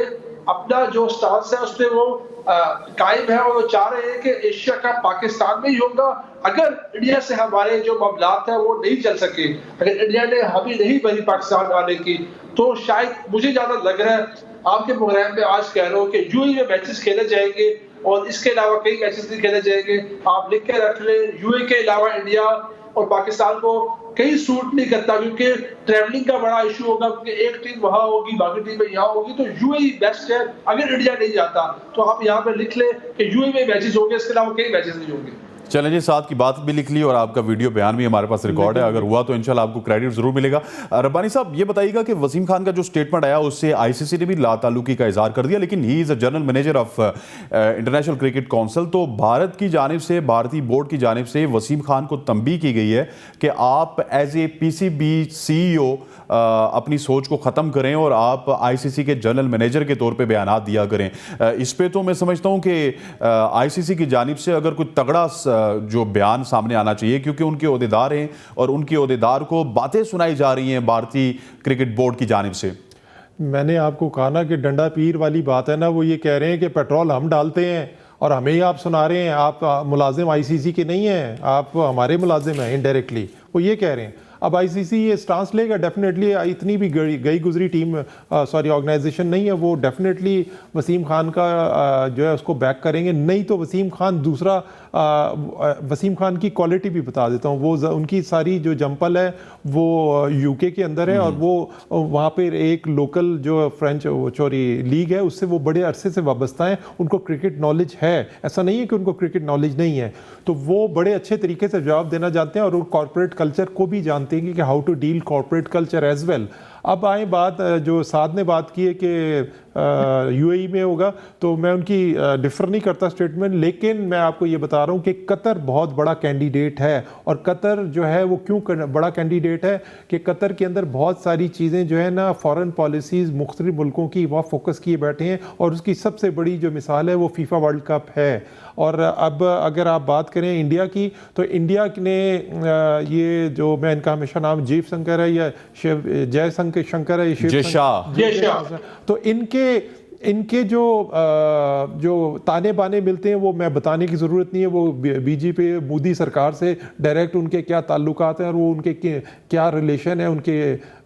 अपना जो स्टांस है उस पर वो कायम है और वो चाह रहे हैं कि एशिया कप पाकिस्तान में ही होगा। अगर इंडिया से हमारे जो मामलात है वो नहीं चल सके, अगर इंडिया ने हामी नहीं भरी पाकिस्तान आने की, तो शायद मुझे ज्यादा लग रहा है आपके प्रोग्राम में आज कह रहा हूँ कि यूएई में मैचेस खेले जाएंगे और इसके अलावा कई मैचेस नहीं खेले जाएंगे। आप लिख के रख लें, यूएई के अलावा इंडिया और पाकिस्तान को कहीं सूट नहीं करता, क्योंकि ट्रैवलिंग का बड़ा इशू होगा, क्योंकि एक टीम वहां होगी, बाकी टीम यहाँ होगी, तो यूएई बेस्ट है। अगर इंडिया नहीं जाता तो आप यहाँ पे लिख लें कि यूएई में मैचेस होंगे, इसके अलावा कई मैचेस नहीं होंगे। चलें जी, साथ की बात भी लिख ली और आपका वीडियो बयान भी हमारे पास रिकॉर्ड है, अगर हुआ तो इंशाल्लाह आपको क्रेडिट जरूर मिलेगा। रब्बानी साहब, ये बताइएगा कि वसीम खान का जो स्टेटमेंट आया उससे आईसीसी ने भी लाताल्लुकी का इजहार कर दिया, लेकिन he is a general manager of international cricket council. तो भारत की जानिब से, भारतीय बोर्ड की जानिब से वसीम खान को तंबीह की गई है कि आप एज ए पीसीबी सीईओ अपनी सोच को ख़त्म करें और आप आईसीसी के जनरल मैनेजर के तौर पे बयानात दिया करें। इस पे तो मैं समझता हूं कि आईसीसी की जानिब से अगर कोई तगड़ा जो बयान सामने आना चाहिए, क्योंकि उनके ओहदेदार हैं और उनके ओहदेदार को बातें सुनाई जा रही हैं भारतीय क्रिकेट बोर्ड की जानिब से। मैंने आपको कहा ना कि डंडा पीर वाली बात है ना, वो ये कह रहे हैं कि पेट्रोल हम डालते हैं और हमें ही आप सुना रहे हैं, आप मुलाजिम आईसीसी के नहीं हैं, आप हमारे मुलाजिम हैं इनडायरेक्टली, वो ये कह रहे हैं। अब आईसीसी ये स्टांस लेगा डेफिनेटली, इतनी भी गई गुजरी टीम ऑर्गेनाइजेशन नहीं है, वो डेफिनेटली वसीम खान का जो है उसको बैक करेंगे। नहीं तो वसीम खान दूसरा वसीम खान की क्वालिटी भी बता देता हूँ, वो उनकी सारी जो जंपल है वो यूके के अंदर है और वो वहाँ पर एक लोकल जो फ्रेंच लीग है उससे वो बड़े अरसे से वाबस्ता है, उनको क्रिकेट नॉलेज है, ऐसा नहीं है कि उनको क्रिकेट नॉलेज नहीं है, तो वो बड़े अच्छे तरीके से जवाब देना जानते हैं और वो कॉर्पोरेट कल्चर को भी जानते हैं कि how to deal corporate culture as well. अब आए बात जो साद ने बात की है कि यूएई में होगा, तो मैं उनकी डिफर नहीं करता स्टेटमेंट, लेकिन मैं आपको ये बता रहा हूँ कि कतर बहुत बड़ा कैंडिडेट है। और कतर जो है वो क्यों बड़ा कैंडिडेट है कि कतर के अंदर बहुत सारी चीज़ें जो है ना, फॉरेन पॉलिसीज़ मुख्तलिफ मुल्कों की वहाँ फोकस किए बैठे हैं और उसकी सबसे बड़ी जो मिसाल है वो फीफा वर्ल्ड कप है। और अब अगर आप बात करें इंडिया की, तो इंडिया ने ये जो मैं इनका हमेशा नाम जीव शंकर है या शिव जय शंकर है, ये शाह, तो इनके जो ताने बाने मिलते हैं वो मैं बताने की ज़रूरत नहीं है, वो बीजेपी मोदी सरकार से डायरेक्ट उनके क्या ताल्लुकात हैं और वो उनके क्या रिलेशन है उनके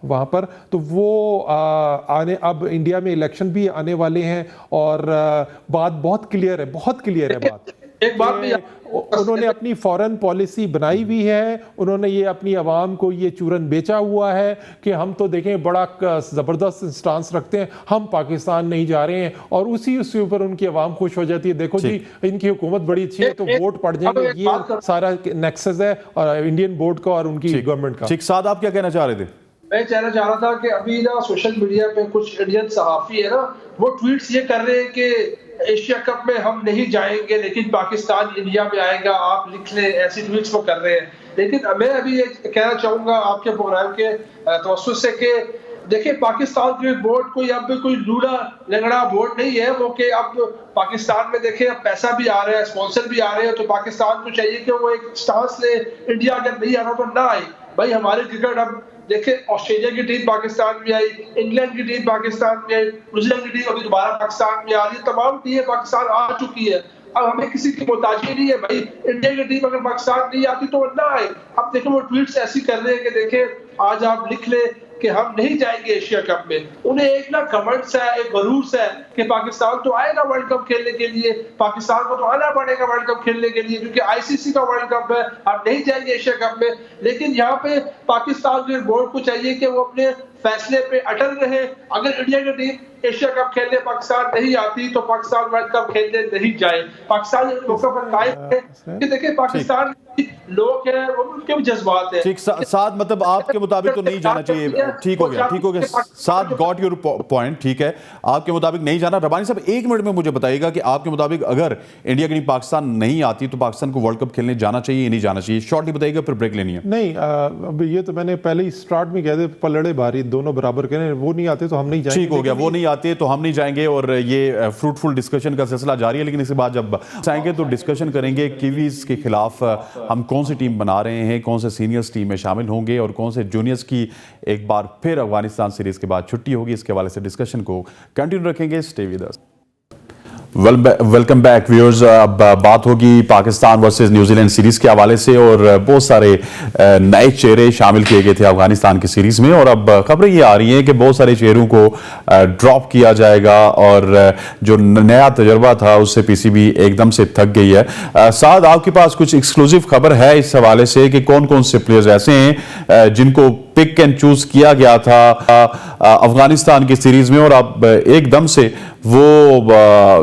वहाँ पर। तो वो अब इंडिया में इलेक्शन भी आने वाले हैं और बात बहुत क्लियर है बात। एक बात भी उन्होंने अपनी फॉरेन पॉलिसी बनाई हुई है, उन्होंने ये अपनी आवाम को ये चूरन बेचा हुआ है कि हम तो देखें बड़ा ज़बरदस्त स्टांस रखते हैं, हम पाकिस्तान नहीं जा रहे हैं, और उसी ऊपर उनकी आवाम खुश हो जाती है, देखो जी इनकी हुकूमत बड़ी अच्छी है तो वोट पड़ जाएंगे। ये सारा नेक्सस है और इंडियन बोर्ड का और उनकी गवर्नमेंट का। ठीक, साद आप क्या कहना चाह रहे थे? मैं कहना चाह रहा था कि अभी ना सोशल मीडिया पे कुछ इंडियन सहाफ़ी है ना, वो ट्वीट्स ये कर रहे हैं कि एशिया कप में हम नहीं जाएंगे लेकिन पाकिस्तान इंडिया में आएगा, आप लिख लें, ऐसी ट्वीट्स वो कर रहे हैं। लेकिन मैं अभी ये कहना चाहूंगा आपके प्रोग्राम के तवज्जुह से कि देखिए, पाकिस्तान क्रिकेट बोर्ड कोई लूड़ा लंगड़ा बोर्ड नहीं है वो, कि अब पाकिस्तान में देखें अब पैसा भी आ रहा है, स्पॉन्सर भी आ रहे हैं, तो पाकिस्तान को चाहिए कि वो एक स्टांस ले, इंडिया अगर नहीं आ रहा तो ना आए। भाई हमारे क्रिकेट अब देखें, ऑस्ट्रेलिया की टीम पाकिस्तान में आई, इंग्लैंड की टीम पाकिस्तान में आई, न्यूजीलैंड की टीम अभी दोबारा पाकिस्तान में आ रही है, तमाम टीमें पाकिस्तान आ चुकी है। अब हमें किसी की मोहताजी नहीं है भाई, इंडिया की टीम अगर पाकिस्तान नहीं आती तो ना आए। अब देखें वो ट्वीट्स ऐसी कर रहे हैं कि देखें आज आप लिख ले कि हम नहीं जाएंगे एशिया कप में, उन्हें एक ना कमेंट्स है, एक गरूर है कि पाकिस्तान तो आएगा वर्ल्ड कप खेलने के लिए, पाकिस्तान को तो आना पड़ेगा वर्ल्ड कप खेलने के लिए क्योंकि आईसीसी का वर्ल्ड कप है, हम नहीं जाएंगे एशिया कप में। लेकिन यहाँ पे पाकिस्तान के बोर्ड को चाहिए कि वो अपने फैसले पे अटल रहे। अगर इंडिया की टीम एशिया कप खेलने पाकिस्तान नहीं आती तो पाकिस्तान वर्ल्ड कप खेलने नहीं जाए। पाकिस्तान मौके पर कायम है कि देखिए पाकिस्तान लोग हैं, उनके भी जज्बात है। ठीक, साद मतलब आपके मुताबिक तो नहीं जाना चाहिए। ठीक हो गया साद, गॉट योर पॉइंट, ठीक है, आपके मुताबिक नहीं जाना। रब्बानी साहब एक मिनट में मुझे बताइएगा कि आपके मुताबिक अगर इंडिया की टीम पाकिस्तान नहीं आती तो पाकिस्तान को वर्ल्ड कप खेलने जाना चाहिए या नहीं जाना चाहिए? शॉर्टली बताइएगा, फिर ब्रेक लेनी है। नहीं, अब ये तो मैंने पहले ही स्टार्ट में कह दे, पलड़े भारी दोनों बराबर कह रहे हैं, वो नहीं आते तो हम नहीं जाएंगे। ठीक हो गया, वो नहीं आती है तो हम नहीं जाएंगे और ये फ्रूटफुल डिस्कशन का सिलसिला जारी है, लेकिन इसके बाद जब आएंगे तो डिस्कशन करेंगे कीवीज के खिलाफ हम कौन सी टीम बना रहे हैं, कौन से सीनियर्स टीम में शामिल होंगे और कौन से जूनियर्स की एक बार फिर अफगानिस्तान सीरीज के बाद छुट्टी होगी। इसके हवाले से डिस्कशन को कंटिन्यू रखेंगे। Stay with us. Welcome back viewers. अब बात होगी पाकिस्तान वर्सेस न्यूजीलैंड सीरीज के हवाले से और बहुत सारे नए चेहरे शामिल किए गए थे अफगानिस्तान की सीरीज में और अब खबरें ये आ रही हैं कि बहुत सारे चेहरों को ड्रॉप किया जाएगा और जो नया तजर्बा था उससे पीसीबी एकदम से थक गई है। साथ आपके पास कुछ एक्सक्लूसिव खबर है इस हवाले से कि कौन कौन से प्लेयर्स ऐसे हैं जिनको पिक एंड चूज किया गया था अफगानिस्तान की सीरीज में और अब एकदम से वो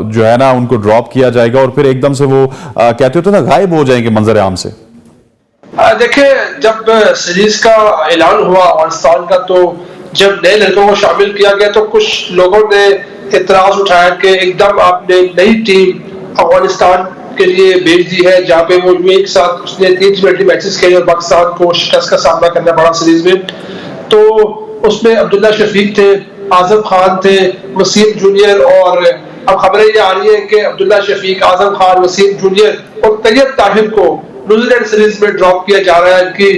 जो है ना उनको ड्रॉप किया जाएगा और फिर एकदम से वो कहते होते ना गायब हो जाएंगे मंजर आम से। देखिए, जब सीरीज का ऐलान हुआ अफगानिस्तान का तो जब नए लड़कों को शामिल किया गया तो कुछ लोगों ने एतराज उठाया कि एकदम आपने नई टीम अफगानिस्तान के लिए भेज दी है जहां पे वो एक साथ उसने 3 मैचेस खेले और पाकिस्तान को शिकस्त का सामना करना पड़ा सीरीज में। तो उसमें अब्दुल्ला शफीक थे, आजम खान थे, वसीम जूनियर और अब खबरें ये आ रही है कि अब्दुल्ला शफीक, आजम खान, वसीम जूनियर और तैयब ताहिर को न्यूजीलैंड सीरीज में ड्रॉप किया जा रहा है। इनकी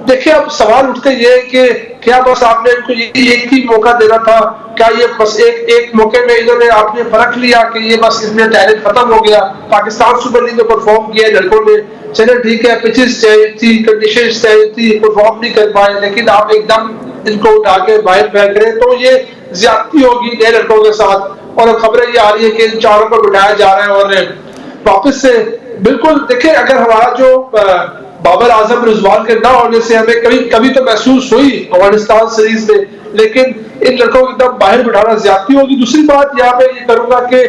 देखिए, अब सवाल उठते ये है कि क्या बस आपने इनको एक ही मौका देना था? क्या ये बस एक मौके में इन्होंने आपने परख लिया कि ये बस इसमें टैलेंट खत्म हो गया? पाकिस्तान सुपर लीग में परफॉर्म किया लड़कों ने, चले ठीक है, पिचेस चाहिए थी, कंडीशन चाहिए थी, परफॉर्म नहीं कर पाए, लेकिन आप एकदम इनको उठा के बाहर फेंक रहे तो ये ज्यादती होगी नए लड़कों के साथ। और खबरें ये आ रही है कि इन चारों को बिठाया जा रहा है और वापस से बिल्कुल देखिए, अगर हमारा जो बाबर आजम रिजवान के ना होने से हमें कभी तो महसूस हुई अफगानिस्तान सीरीज में, लेकिन इन लड़कों को एकदम बाहर बिठाना ज्यादती होगी। दूसरी बात यहाँ पे ये करूंगा कि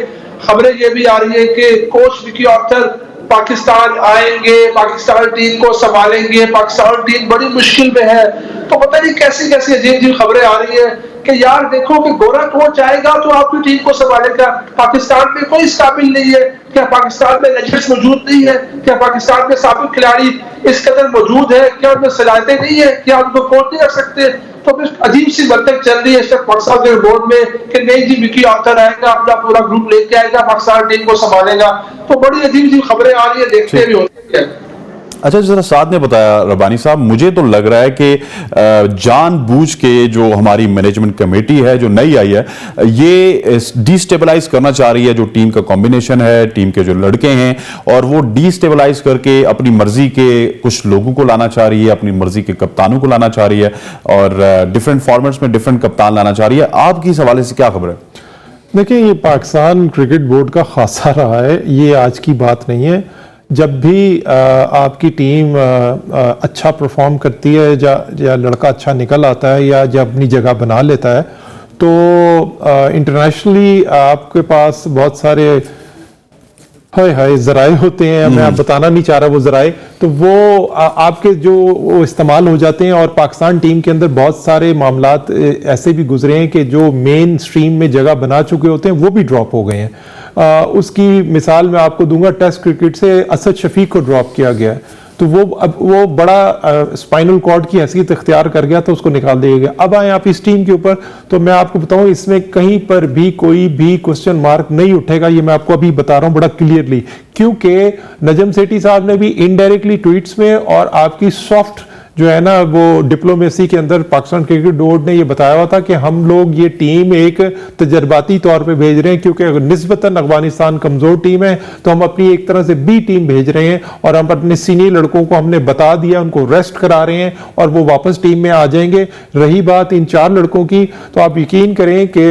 खबरें ये भी आ रही है कि कोच विकी आर्थर पाकिस्तान आएंगे, पाकिस्तान टीम को संभालेंगे, पाकिस्तान टीम बड़ी मुश्किल में है। तो पता नहीं कैसी कैसी अजीब खबरें आ रही है कि यार देखो कि गोरा कोच आएगा तो आपकी टीम को संभालेगा। पाकिस्तान में कोई इस काबिल नहीं है। क्या पाकिस्तान में लेजेंड्स मौजूद नहीं है? क्या पाकिस्तान में साबिक खिलाड़ी इस कदर मौजूद है? क्या उनमें सलाहियतें नहीं है? क्या उनको कोच नहीं कर सकते? तो फिर अजीब सी मंतक चल रही है इस वक्त पाकिस्तान के बोर्ड में कि नहीं जी, विकी आर्थर आएगा, अपना पूरा ग्रुप लेके आएगा, पाकिस्तान टीम को संभालेगा। तो बड़ी अजीब खबरें आ रही है, देखते भी होते हैं। अच्छा, जरा साथ ने बताया रब्बानी साहब, मुझे तो लग रहा है कि जानबूझ के जो हमारी मैनेजमेंट कमेटी है जो नई आई है ये डिस्टेबलाइज करना चाह रही है जो टीम का कॉम्बिनेशन है, टीम के जो लड़के हैं, और वो डिस्टेबलाइज करके अपनी मर्जी के कुछ लोगों को लाना चाह रही है, अपनी मर्जी के कप्तानों को लाना चाह रही है और डिफरेंट फॉर्मेट्स में डिफरेंट कप्तान लाना चाह रही है। आपकी इस हवाले से क्या खबर है? देखिए, ये पाकिस्तान क्रिकेट बोर्ड का खासा रहा है, ये आज की बात नहीं है। जब भी आपकी टीम अच्छा परफॉर्म करती है या लड़का अच्छा निकल आता है या जब अपनी जगह बना लेता है तो इंटरनेशनली आपके पास बहुत सारे हाय ज़राए होते हैं, मैं आप बताना नहीं चाह रहा वो ज़राए, तो वो आपके जो वो इस्तेमाल हो जाते हैं। और पाकिस्तान टीम के अंदर बहुत सारे मामलात ऐसे भी गुजरे हैं कि जो मेन स्ट्रीम में जगह बना चुके होते हैं वो भी ड्रॉप हो गए हैं। उसकी मिसाल मैं आपको दूंगा, टेस्ट क्रिकेट से असद शफीक को ड्रॉप किया गया, तो वो बड़ा स्पाइनल कॉर्ड की हैसियत इख्तियार कर गया तो उसको निकाल दिया गया। अब आए आप इस टीम के ऊपर, तो मैं आपको बताऊं इसमें कहीं पर भी कोई भी क्वेश्चन मार्क नहीं उठेगा, ये मैं आपको अभी बता रहा हूं बड़ा क्लियरली, क्योंकि नजम सेठी साहब ने भी इनडायरेक्टली ट्वीट्स में और आपकी सॉफ्ट जो है ना वो डिप्लोमेसी के अंदर पाकिस्तान क्रिकेट बोर्ड ने ये बताया हुआ था कि हम लोग ये टीम एक तजर्बाती तौर पे भेज रहे हैं, क्योंकि अगर निस्बतन अफगानिस्तान कमजोर टीम है तो हम अपनी एक तरह से बी टीम भेज रहे हैं और हम अपने सीनियर लड़कों को हमने बता दिया, उनको रेस्ट करा रहे हैं और वो वापस टीम में आ जाएंगे। रही बात इन 4 लड़कों की, तो आप यकीन करें कि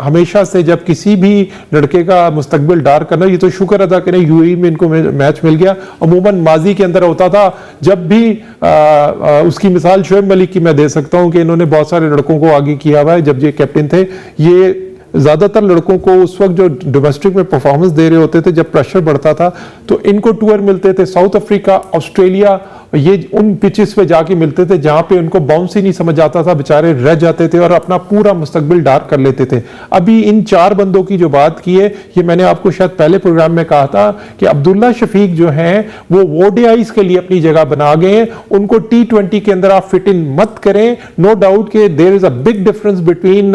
हमेशा से जब किसी भी लड़के का मुस्तकबिल डार्क करना, ये तो शुक्र अदा करें यूएई में इनको मैच मिल गया। अमूमन माजी के अंदर होता था, जब भी उसकी मिसाल शोएब मलिक की मैं दे सकता हूं कि इन्होंने बहुत सारे लड़कों को आगे किया हुआ है। जब ये कैप्टन थे, ये ज्यादातर लड़कों को उस वक्त जो डोमेस्टिक में परफॉर्मेंस दे रहे होते थे, जब प्रेशर बढ़ता था तो इनको टूर मिलते थे, साउथ अफ्रीका, ऑस्ट्रेलिया, ये उन पिचेस पे जाके मिलते थे जहां पे उनको बाउंस ही नहीं समझ आता था, बेचारे रह जाते थे और अपना पूरा मुस्तकबिल डार्क कर लेते थे। अभी इन 4 बंदों की जो बात की है, ये मैंने आपको शायद पहले प्रोग्राम में कहा था कि अब्दुल्ला शफीक जो हैं वो ओडीआईज के लिए अपनी जगह बना गए हैं, उनको T20 के अंदर आप फिट इन मत करें। नो डाउट कि there is a big difference between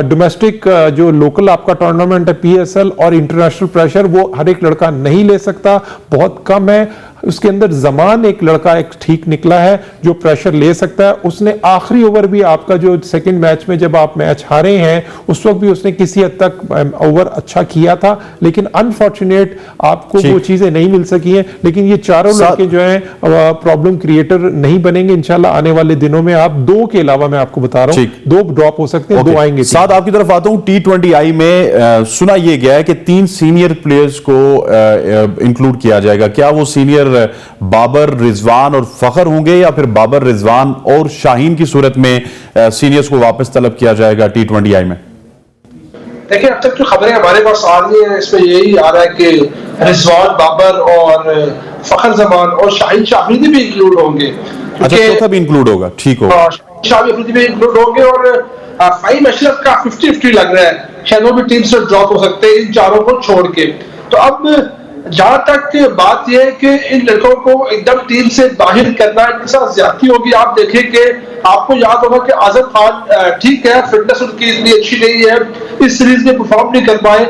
domestic जो लोकल आपका टूर्नामेंट है PSL और इंटरनेशनल प्रेशर, वो हर एक लड़का नहीं ले सकता, बहुत कम है। उसके अंदर जमान एक लड़का एक ठीक निकला है जो प्रेशर ले सकता है। उसने आखिरी ओवर भी आपका जो सेकंड मैच में जब आप मैच हारे हैं उस वक्त भी उसने किसी हद तक ओवर अच्छा किया था, लेकिन अनफॉर्चुनेट आपको वो चीजें नहीं मिल सकी हैं। लेकिन ये चारों लड़के जो हैं प्रॉब्लम क्रिएटर नहीं बनेंगे इंशाल्लाह आने वाले दिनों में। आप 2 के अलावा मैं आपको बता रहा हूं 2 ड्रॉप हो सकते हैं, 2 आएंगे। साथ आपकी तरफ आता हूं, T20I में सुना यह गया है कि 3 सीनियर प्लेयर्स को इंक्लूड किया जाएगा। क्या वो सीनियर बाबर, रिजवान और फखर होंगे या फिर बाबर, रिजवान और शाहीन की सूरत में सीनियर्स को वापस तलब किया जाएगा T20I में? देखिए, अब तक जो खबरें हमारे पास आ रही हैं इसमें यही आ रहा है कि रिजवान, बाबर और फखर जमान और शाहीन शाफरीदी भी इंक्लूड होंगे। अच्छा, चौथा भी इंक्लूड होगा, ठीक होगा। शाहीन शाफरीदी भी इंक्लूड होंगे और फाइम अशरफ का 50-50 लग रहा है, शायद वो भी टीम से ड्रॉप हो सकते हैं इन चारों को छोड़ के। तो अब जहां तक बात यह है कि इन लड़कों को एकदम टीम से बाहर करना, इनके साथ ज्यादती होगी। आप देखें कि आपको याद होगा कि आजम खान ठीक है, फिटनेस उनकी इतनी अच्छी नहीं है, इस सीरीज में परफॉर्म नहीं कर पाए।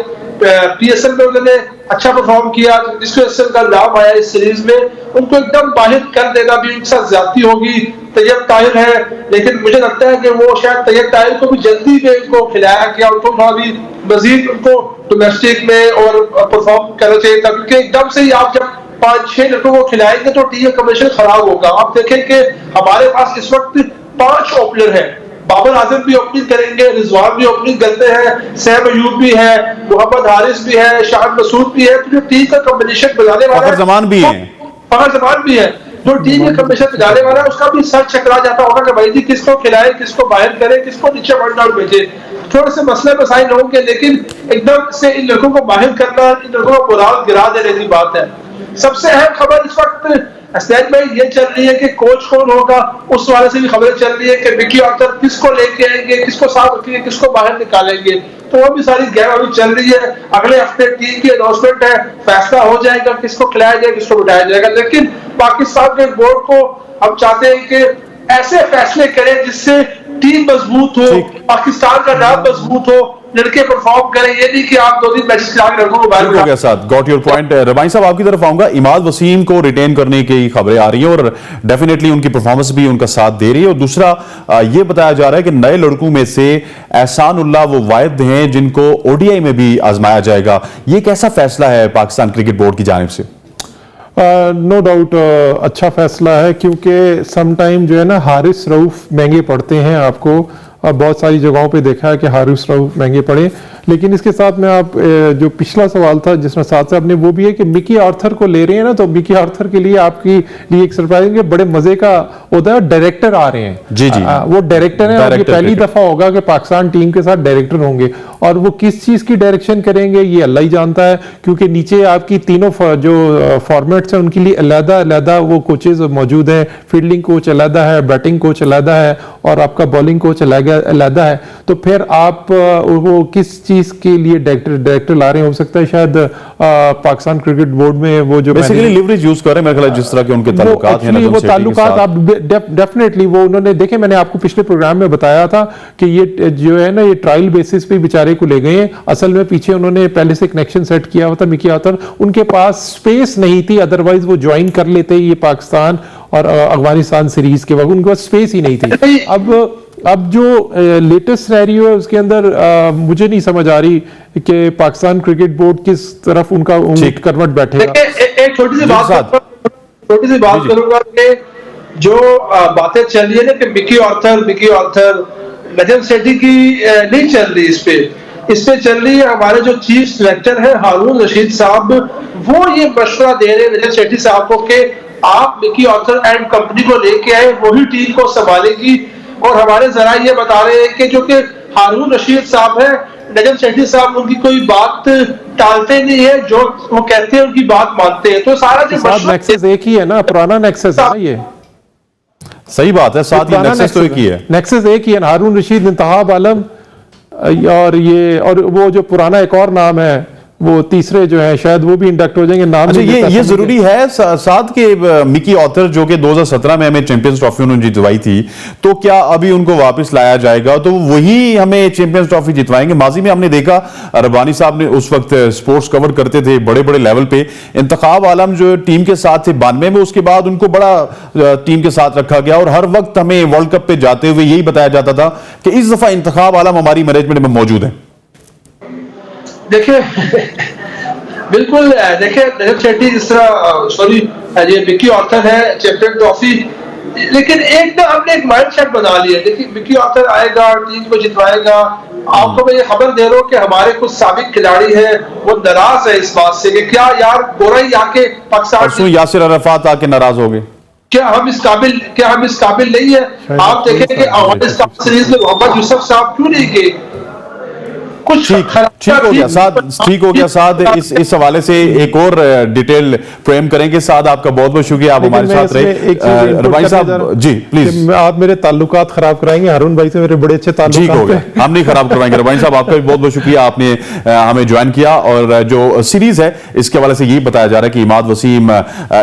PSL में उन्होंने अच्छा परफॉर्म किया जिसकी वजह से उनका नाम आया इस सीरीज में। उनको एकदम बाहर कर देना भी उनके साथ ज्यादती होगी। तैयब ताहिर है, लेकिन मुझे लगता है कि वो शायद तैयब ताहिर को भी जल्दी में उनको खिलाया गया, उनको थोड़ा भी मजीद उनको डोमेस्टिक में और परफॉर्म करना चाहिए था, क्योंकि एकदम से ही आप जब 5-6 लड़कों को खिलाएंगे तो टीम का कमीशन खराब होगा। आप देखें कि हमारे पास इस वक्त 5 ओपनर है, बाबर आजम भी ओपनिंग करेंगे, रिजवान भी ओपनिंग करते हैं, सैम अयूब भी है, मोहम्मद हारिस भी है, शाहिद मसूद भी है। तो जो टीम का कॉम्बिनेशन बनाने वाला है, फखर जमान भी है, फखर जमान भी है, जो टीम का कमीशन बनाने वाला है उसका भी सर चकरा जाता होगा कि भाई जी किसको खिलाए, किसको बाहर करे, किसको नीचे वन डाउन भेजे। थोड़े से मसले मसाइल होंगे, लेकिन एकदम से इन लड़कों को बाहर करना, इन लड़कों का मोराल गिरा देने की बात है। सबसे अहम खबर इस वक्त असलैन भाई ये चल रही है कि कोच कौन होगा, उस वाले से भी खबरें चल रही है कि मिकी आर्थर किसको लेके आएंगे, किसको साथ रखेंगे, किसको बाहर निकालेंगे। तो वो भी सारी गेम अभी चल रही है। अगले हफ्ते टीम की अनाउंसमेंट है, फैसला हो जाएगा किसको खिलाया जाएगा, किसको बिठाया जाएगा। लेकिन पाकिस्तान के बोर्ड को हम चाहते हैं कि ऐसे फैसले करें जिससे टीम मजबूत हो, पाकिस्तान का नाम मजबूत हो, लड़के परफॉर्म करें। ये नहीं कि आप 2 दिन मैच खिला के लड़कों को बाहर हो गया। साथ गॉट योर पॉइंट। रबाई साहब आपकी तरफ आऊंगा। इमाद वसीम को रिटेन करने की खबरें आ रही हैं और डेफिनेटली उनकी परफॉर्मेंस भी उनका साथ दे रही है। और दूसरा ये बताया जा रहा है कि नए लड़कों में से एहसान उल्लाह वो वाहिद हैं जिनको ODI में भी आजमाया जाएगा। ये कैसा फैसला है पाकिस्तान क्रिकेट बोर्ड की जानिब से? नो डाउट अच्छा फैसला है, क्योंकि समटाइम जो है ना हारिस रऊफ महंगे पड़ते हैं आपको। बहुत सारी जगहों पे देखा है कि हारिस रऊफ महंगे पड़े। लेकिन इसके साथ में आप जो पिछला सवाल था जिसमें साथ साहब ने, वो भी है कि मिकी आर्थर को ले रहे हैं ना, तो मिकी आर्थर के लिए आपकी लिए एक सरप्राइज है, बड़े मजे का होता है, डायरेक्टर आ रहे हैं। जी जी, वो डायरेक्टर है, ये पहली दफा होगा कि पाकिस्तान टीम के साथ डायरेक्टर होंगे। और वो किस चीज की डायरेक्शन करेंगे ये अल्लाह ही जानता है, क्योंकि नीचे आपकी तीनों जो फॉर्मेट्स हैं उनके लिए अलग-अलग वो कोचेज मौजूद हैं। फील्डिंग कोच अलग है, बैटिंग कोच अलग है और आपका बॉलिंग कोच अलग है। तो फिर आप वो किस चीज के लिए डायरेक्टर ला रहे हैं, हो सकता है शायद पाकिस्तान क्रिकेट बोर्ड में वो जो बेसिकली लिवरेज यूज कर रहे हैं मेरे ख्याल जिस तरह के उनके ताल्लुकात हैं, वो ताल्लुकात आप डेफिनेटली वो उन्होंने देखे। मैंने आपको पिछले प्रोग्राम में बताया था कि ये जो है ना ये ट्रायल बेसिस पे बेचारे को ले गए हैं। असल में पीछे उन्होंने पहले से कनेक्शन सेट किया हुआ था मिकी आर्थर, उनके पास स्पेस नहीं थी, अदरवाइज वो ज्वाइन कर लेते ये पाकिस्तान और अफगानिस्तान सीरीज के वक्त, उनके पास स्पेस ही नहीं थी। अब जो लेटेस्ट सिनेरियो है उसके अंदर मुझे नहीं समझ आ रही कि पाकिस्तान क्रिकेट बोर्ड किस तरफ उनका करवट बैठेगा। एक छोटी सी बात करूंगा कि जो बातें चल रही है ना कि मिकी आर्थर नजम सेठी की नहीं चल रही, इस पे चल रही है हमारे जो चीफ सिलेक्टर है हारून रशीद साहब, वो ये मशवरा दे रहे हैं नजम सेठी साहब को कि आप मिकी आर्थर एंड कंपनी को लेके आए, वही टीम को संभालेगी। और हमारे जरा ये बता रहे हैं कि जो कि हारून रशीद साहब है, नजम सेठी साहब उनकी कोई बात टालते नहीं है, जो वो कहते हैं उनकी बात मानते हैं। तो सारा जो साथ नेक्सस एक ही है ना, पुराना नेक्सस है ना ये। सही बात है, साथ ही नेक्सस तो एक ही है। नेक्सस एक ही है, हारून रशीद, इंतखाब आलम और वो जो पुराना एक और नाम है, वो तीसरे जो है शायद वो भी इंडक्ट हो जाएंगे। नाम अच्छा, ये जरूरी है साथ के मिकी ऑथर जो कि 2017 में हमें चैंपियंस ट्रॉफी उन्होंने जितवाई थी, तो क्या अभी उनको वापस लाया जाएगा तो वही हमें चैंपियंस ट्रॉफी जितवाएंगे? माजी में हमने देखा रब्बानी साहब ने उस वक्त स्पोर्ट्स कवर करते थे बड़े बड़े लेवल पे। इंतखाब आलम जो टीम के साथ थे 92 में, उसके बाद उनको बड़ा टीम के साथ रखा गया और हर वक्त हमें वर्ल्ड कप पे जाते हुए यही बताया जाता था कि इस दफा इंतखाब आलम हमारी मैनेजमेंट में मौजूद है। देखिए बिल्कुल, देखिए रजत शेट्टी जिस तरह, सॉरी ये मिकी ऑर्थर है चैंपियन ट्रॉफी, लेकिन एक ना हमने एक माइंड सेट बना लिया। देखिए मिकी ऑर्थर आएगा, टीम को जितवाएगा। आपको मैं ये खबर दे रहा हूँ कि हमारे कुछ साबिक खिलाड़ी हैं, वो नाराज है इस बात से कि क्या यार गोरा ही आके पाकिस्तान, यासिर अरफात आके नाराज हो गए, क्या हम इस काबिल नहीं है? आप देखें कि अफगानिस्तान सीरीज में मोहम्मद यूसुफ साहब क्यों नहीं गए? ठीक हो गया साद। इस हवाले से एक और डिटेल फ्रेम करेंगे। साद आपका बहुत बहुत शुक्रिया, आप हमारे साथ रहे। रबाई साहब जी प्लीज। आप मेरे ताल्लुकात खराब कराएंगे, हारून भाई से मेरे बड़े अच्छे ताल्लुकात हैं। हम नहीं खराब करवाएंगे। रबाई साहब आपका भी बहुत बहुत शुक्रिया, आपने हमें ज्वाइन किया। और जो सीरीज है इसके हवाले से यही बताया जा रहा है कि इमाद वसीम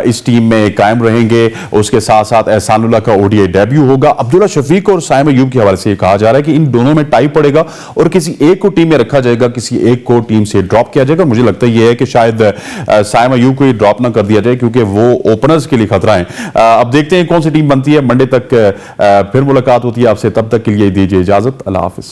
इस टीम में कायम रहेंगे, उसके साथ साथ एहसानुल्लाह का ओडीआई डेब्यू होगा। अब्दुल्ला शफीक और साइम अयूब के हवाले से कहा जा रहा है कि इन दोनों में टाई पड़ेगा और किसी एक को टीम में रखा जाएगा, किसी एक को टीम से ड्रॉप किया जाएगा। मुझे लगता है यह है कि शायद साइम अयूब को ड्रॉप ना कर दिया जाए क्योंकि वो ओपनर्स के लिए खतरा है। अब देखते हैं कौन सी टीम बनती है। मंडे तक फिर मुलाकात होती है आपसे, तब तक के लिए दीजिए इजाजत। अल्लाह हाफिज।